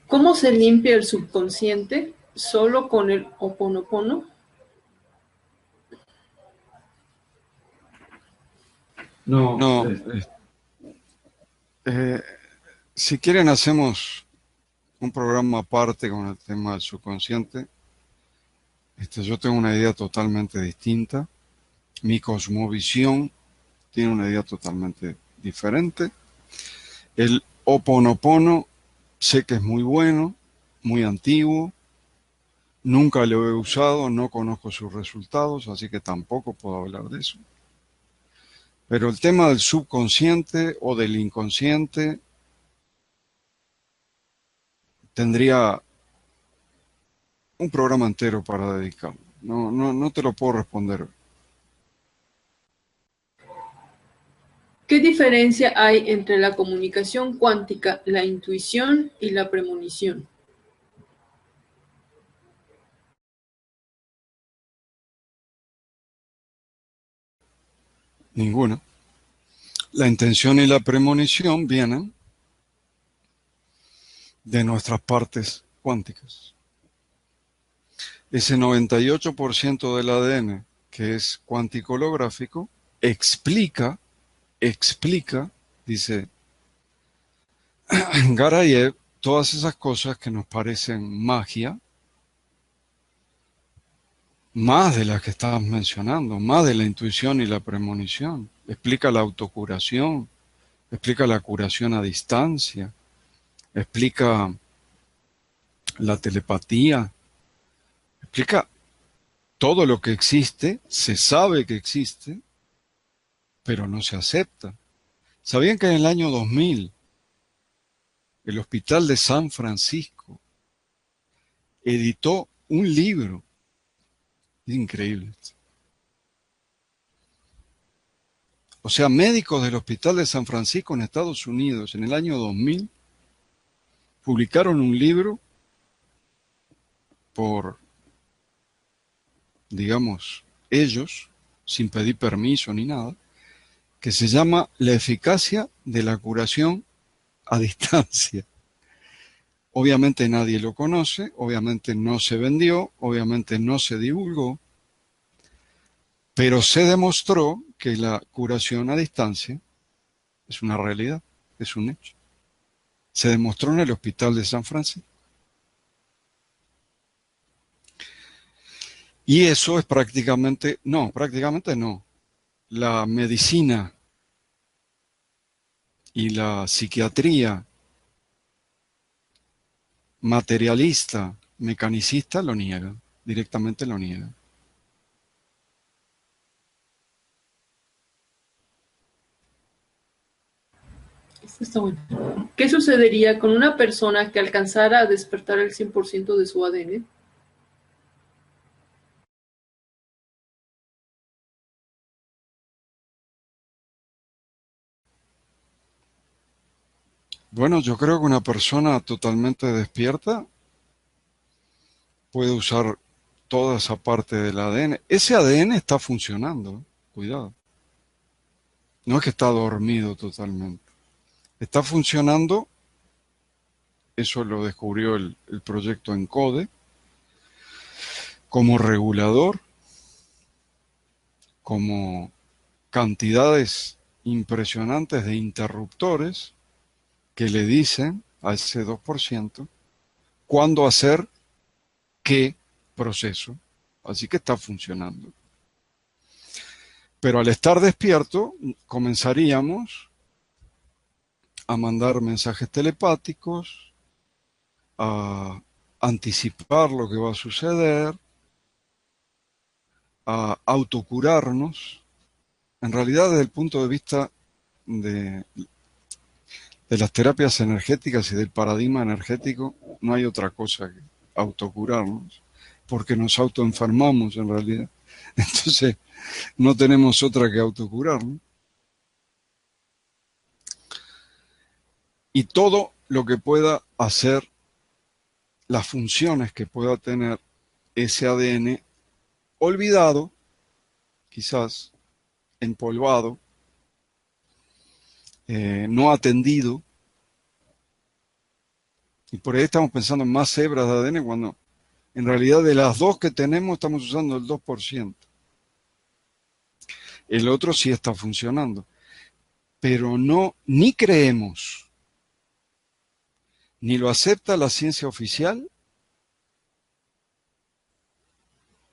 ¿Cómo se limpia el subconsciente? ¿Solo con el Ho'oponopono? No, No, eh, si quieren hacemos un programa aparte con el tema del subconsciente. Yo tengo una idea totalmente distinta. Mi cosmovisión tiene una idea totalmente diferente. El Ho'oponopono sé que es muy bueno, muy antiguo. Nunca lo he usado, no conozco sus resultados, así que tampoco puedo hablar de eso. Pero el tema del subconsciente o del inconsciente tendría un programa entero para dedicarlo. No te lo puedo responder. ¿Qué diferencia hay entre la comunicación cuántica, la intuición y la premonición? Ninguna. La intención y la premonición vienen de nuestras partes cuánticas. Ese 98% del ADN, que es cuántico holográfico, explica, dice Garayev, todas esas cosas que nos parecen magia, más de las que estabas mencionando, más de la intuición y la premonición. Explica la autocuración, explica la curación a distancia, explica la telepatía, explica todo lo que existe, se sabe que existe, pero no se acepta. ¿Sabían que en el año 2000 el Hospital de San Francisco editó un libro? Es increíble. O sea, médicos del Hospital de San Francisco en Estados Unidos en el año 2000 publicaron un libro por, digamos, ellos, sin pedir permiso ni nada, que se llama La eficacia de la curación a distancia. Obviamente nadie lo conoce, obviamente no se vendió, obviamente no se divulgó, pero se demostró que la curación a distancia es una realidad, es un hecho. Se demostró en el Hospital de San Francisco. Y eso es prácticamente no. La medicina y la psiquiatría materialista, mecanicista lo niega, directamente lo niega. Esto está bueno. ¿Qué sucedería con una persona que alcanzara a despertar el 100% de su ADN? Bueno, yo creo que una persona totalmente despierta puede usar toda esa parte del ADN. Ese ADN está funcionando, cuidado. No es que está dormido totalmente. Está funcionando, eso lo descubrió el proyecto ENCODE, como regulador, como cantidades impresionantes de interruptores que le dicen a ese 2% cuándo hacer qué proceso. Así que está funcionando. Pero al estar despierto, comenzaríamos a mandar mensajes telepáticos, a anticipar lo que va a suceder, a autocurarnos. En realidad, desde el punto de vista de las terapias energéticas y del paradigma energético, no hay otra cosa que autocurarnos, porque nos autoenfermamos en realidad. Entonces, no tenemos otra que autocurarnos. Y todo lo que pueda hacer, las funciones que pueda tener ese ADN olvidado, quizás empolvado, no atendido, y por ahí estamos pensando en más hebras de ADN cuando en realidad de las dos que tenemos estamos usando el 2%. El otro sí está funcionando, pero no, ni creemos, ni lo acepta la ciencia oficial,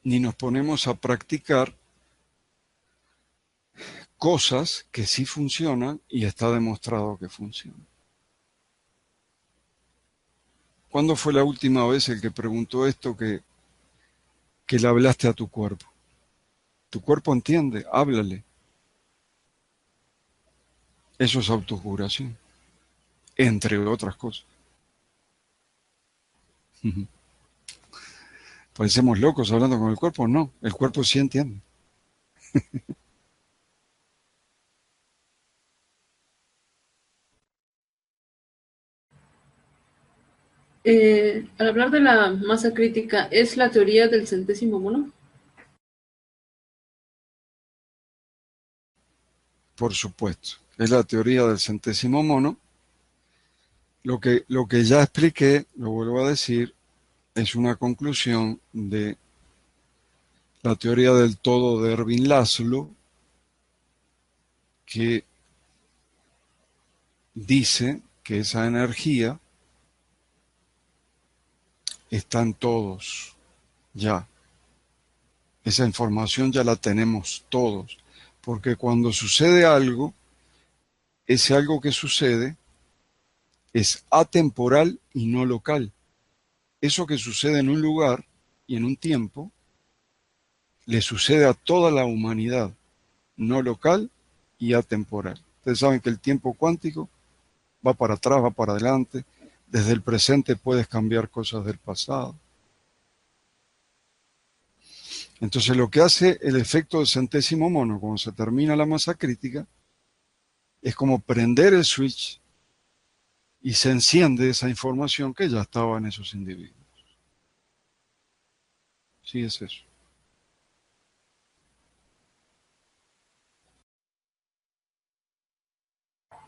ni nos ponemos a practicar cosas que sí funcionan y está demostrado que funcionan. ¿Cuándo fue la última vez el que preguntó esto que le hablaste a tu cuerpo? Tu cuerpo entiende, háblale. Eso es autocuración, entre otras cosas. Parecemos locos hablando con el cuerpo, no, el cuerpo sí entiende. Al hablar de la masa crítica, ¿es la teoría del centésimo mono? por supuesto. Es la teoría del centésimo mono. Lo que ya expliqué, lo vuelvo a decir, es una conclusión de la teoría del todo de Ervin Laszlo, que dice que esa energía está en todos ya. Esa información ya la tenemos todos, porque cuando sucede algo, ese algo que sucede es atemporal y no local. Eso que sucede en un lugar y en un tiempo, le sucede a toda la humanidad, no local y atemporal. Ustedes saben que el tiempo cuántico va para atrás, va para adelante. Desde el presente puedes cambiar cosas del pasado. Entonces lo que hace el efecto del centésimo mono cuando se termina la masa crítica es como prender el switch y se enciende esa información que ya estaba en esos individuos. Sí, es eso.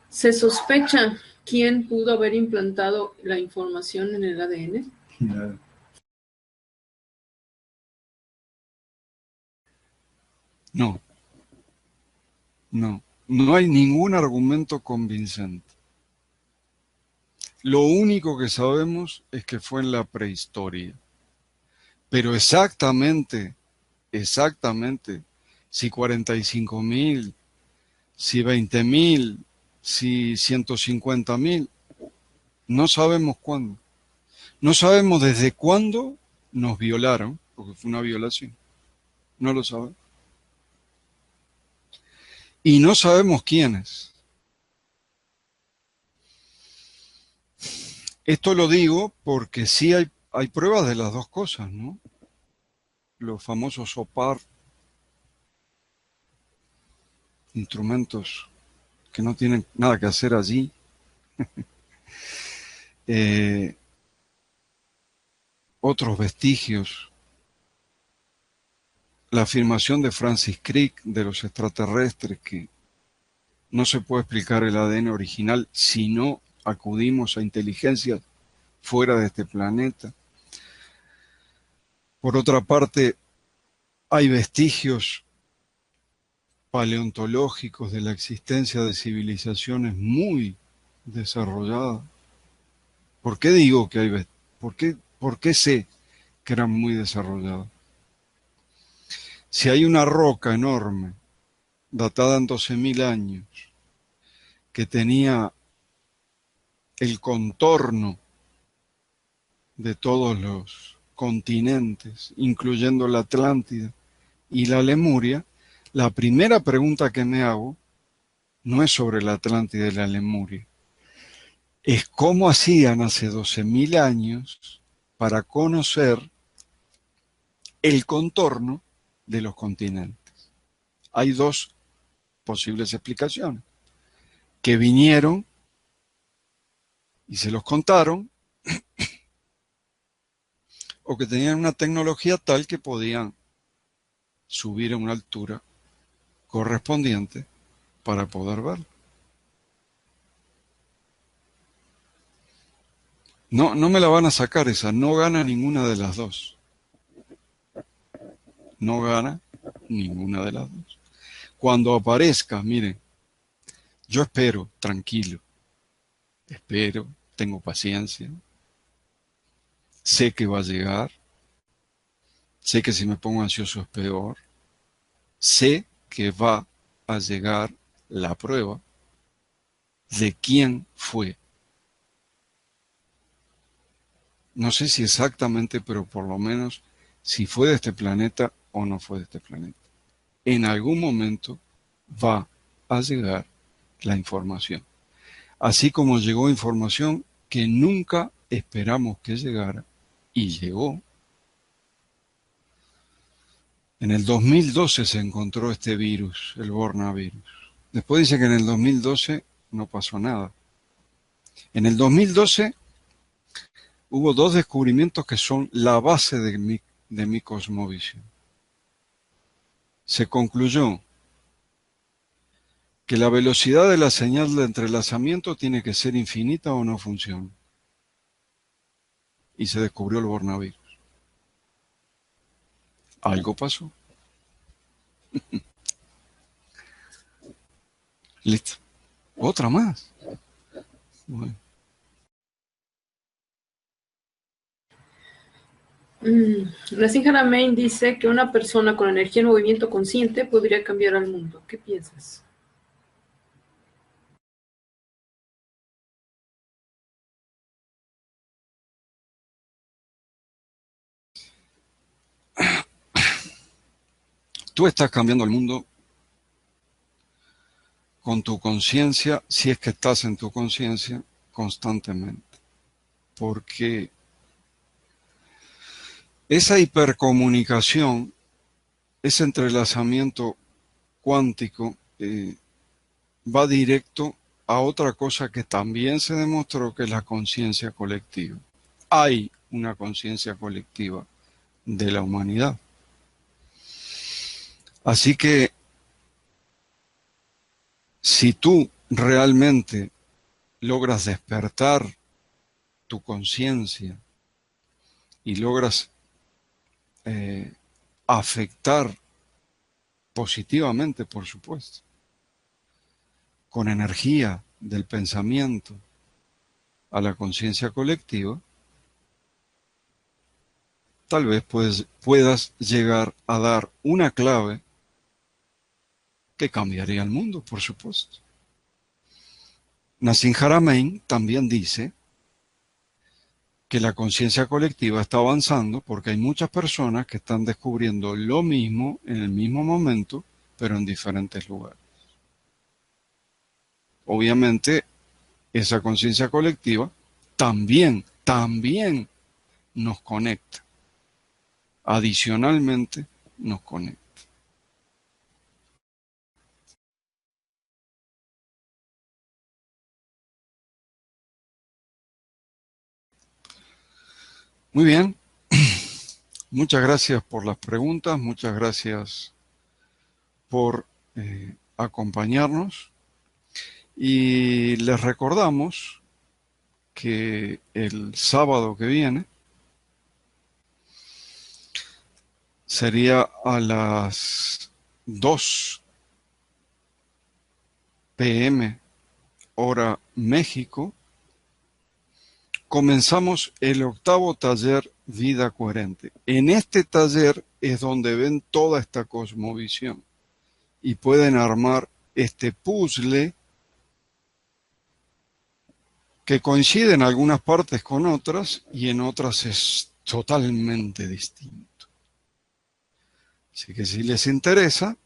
¿Se sospecha quién pudo haber implantado la información en el ADN? No, no hay ningún argumento convincente. Lo único que sabemos es que fue en la prehistoria. Pero exactamente, si 45.000, si 20.000, si 150.000, no sabemos cuándo. No sabemos desde cuándo nos violaron, porque fue una violación. No lo sabemos. Y no sabemos quiénes. Esto lo digo porque sí hay pruebas de las dos cosas, ¿no? Los famosos SOPAR, instrumentos que no tienen nada que hacer allí. Otros vestigios. La afirmación de Francis Crick de los extraterrestres, que no se puede explicar el ADN original si no acudimos a inteligencias fuera de este planeta. Por otra parte, hay vestigios paleontológicos de la existencia de civilizaciones muy desarrolladas. ¿Por qué digo que hay por qué sé que eran muy desarrolladas? Si hay una roca enorme, datada en 12.000 años, que tenía el contorno de todos los continentes, incluyendo la Atlántida y la Lemuria, la primera pregunta que me hago no es sobre la Atlántida y la Lemuria, es cómo hacían hace 12.000 años para conocer el contorno de los continentes. Hay dos posibles explicaciones, que vinieron y se los contaron, o que tenían una tecnología tal que podían subir a una altura correspondiente para poder verlo. No, no me la van a sacar esa, no gana ninguna de las dos. No gana ninguna de las dos. Cuando aparezca, miren, yo espero, tranquilo, espero, tengo paciencia, sé que va a llegar, sé que si me pongo ansioso es peor, sé que va a llegar la prueba de quién fue. No sé si exactamente, pero por lo menos si fue de este planeta o no fue de este planeta. En algún momento va a llegar la información. Así como llegó información que nunca esperamos que llegara y llegó. En el 2012 se encontró este virus, el coronavirus. Después dice que en el 2012 no pasó nada. En el 2012 hubo dos descubrimientos que son la base de mi cosmovisión. Se concluyó que la velocidad de la señal de entrelazamiento tiene que ser infinita o no funciona. Y se descubrió el coronavirus. Algo pasó. Listo. Otra más. Bueno. Nassim Haramein dice que una persona con energía en movimiento consciente podría cambiar al mundo. ¿Qué piensas? Tú estás cambiando el mundo con tu conciencia, si es que estás en tu conciencia, constantemente. Porque esa hipercomunicación, ese entrelazamiento cuántico, va directo a otra cosa que también se demostró, que es la conciencia colectiva. Hay una conciencia colectiva de la humanidad. Así que si tú realmente logras despertar tu conciencia y logras afectar positivamente, por supuesto, con energía del pensamiento a la conciencia colectiva, tal vez puedas llegar a dar una clave que cambiaría el mundo, por supuesto. Nassim Haramein también dice que la conciencia colectiva está avanzando porque hay muchas personas que están descubriendo lo mismo en el mismo momento, pero en diferentes lugares. Obviamente, esa conciencia colectiva también nos conecta. Adicionalmente, nos conecta. Muy bien. Muchas gracias por las preguntas, muchas gracias por acompañarnos. Y les recordamos que el sábado que viene sería a las 2 p.m. hora México. Comenzamos el 8º taller Vida Coherente. En este taller es donde ven toda esta cosmovisión y pueden armar este puzzle que coincide en algunas partes con otras y en otras es totalmente distinto. Así que si les interesa,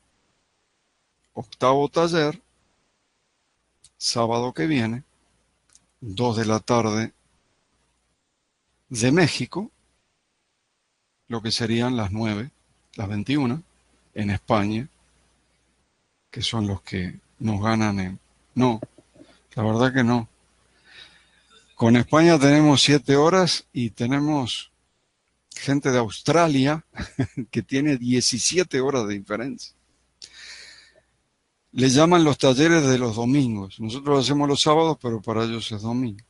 8º taller, sábado que viene, 2 de la tarde de México, lo que serían las 9, las 21 en España, que son los que nos ganan en... No, la verdad que no. Con España tenemos 7 horas y tenemos gente de Australia que tiene 17 horas de diferencia. Le llaman los talleres de los domingos. Nosotros lo hacemos los sábados, pero para ellos es domingo.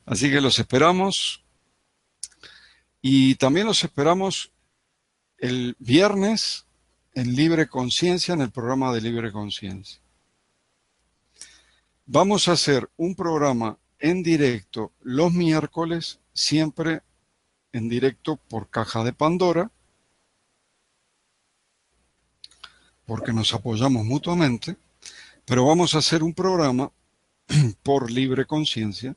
Así que los esperamos. Y también los esperamos el viernes en Libre Conciencia, en el programa de Libre Conciencia. Vamos a hacer un programa en directo los miércoles, siempre en directo por Caja de Pandora, porque nos apoyamos mutuamente, pero vamos a hacer un programa por Libre Conciencia,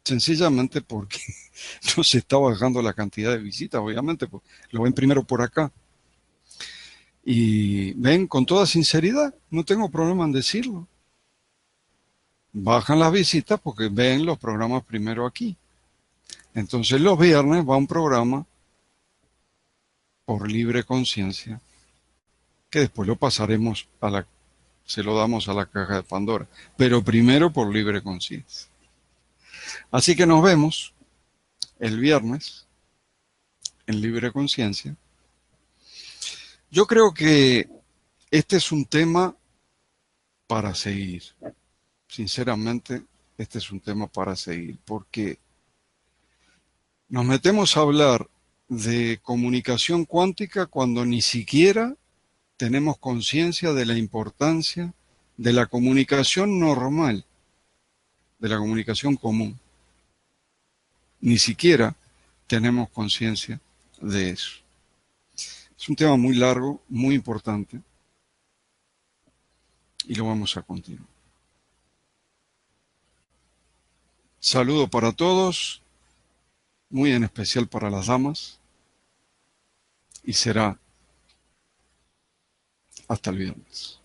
sencillamente porque no se está bajando la cantidad de visitas, obviamente, pues lo ven primero por acá. Y ven, con toda sinceridad, no tengo problema en decirlo. Bajan las visitas porque ven los programas primero aquí. Entonces los viernes va un programa por Libre Conciencia, que después lo pasaremos se lo damos a la Caja de Pandora, pero primero por Libre Conciencia. Así que nos vemos el viernes en Libre Conciencia. Yo creo que Este es un tema para seguir. Sinceramente, este es un tema para seguir, porque nos metemos a hablar de comunicación cuántica cuando ni siquiera tenemos conciencia de la importancia de la comunicación normal, de la comunicación común. Ni siquiera tenemos conciencia de eso. Es un tema muy largo, muy importante, y lo vamos a continuar. Saludo para todos, muy en especial para las damas, y será hasta el viernes.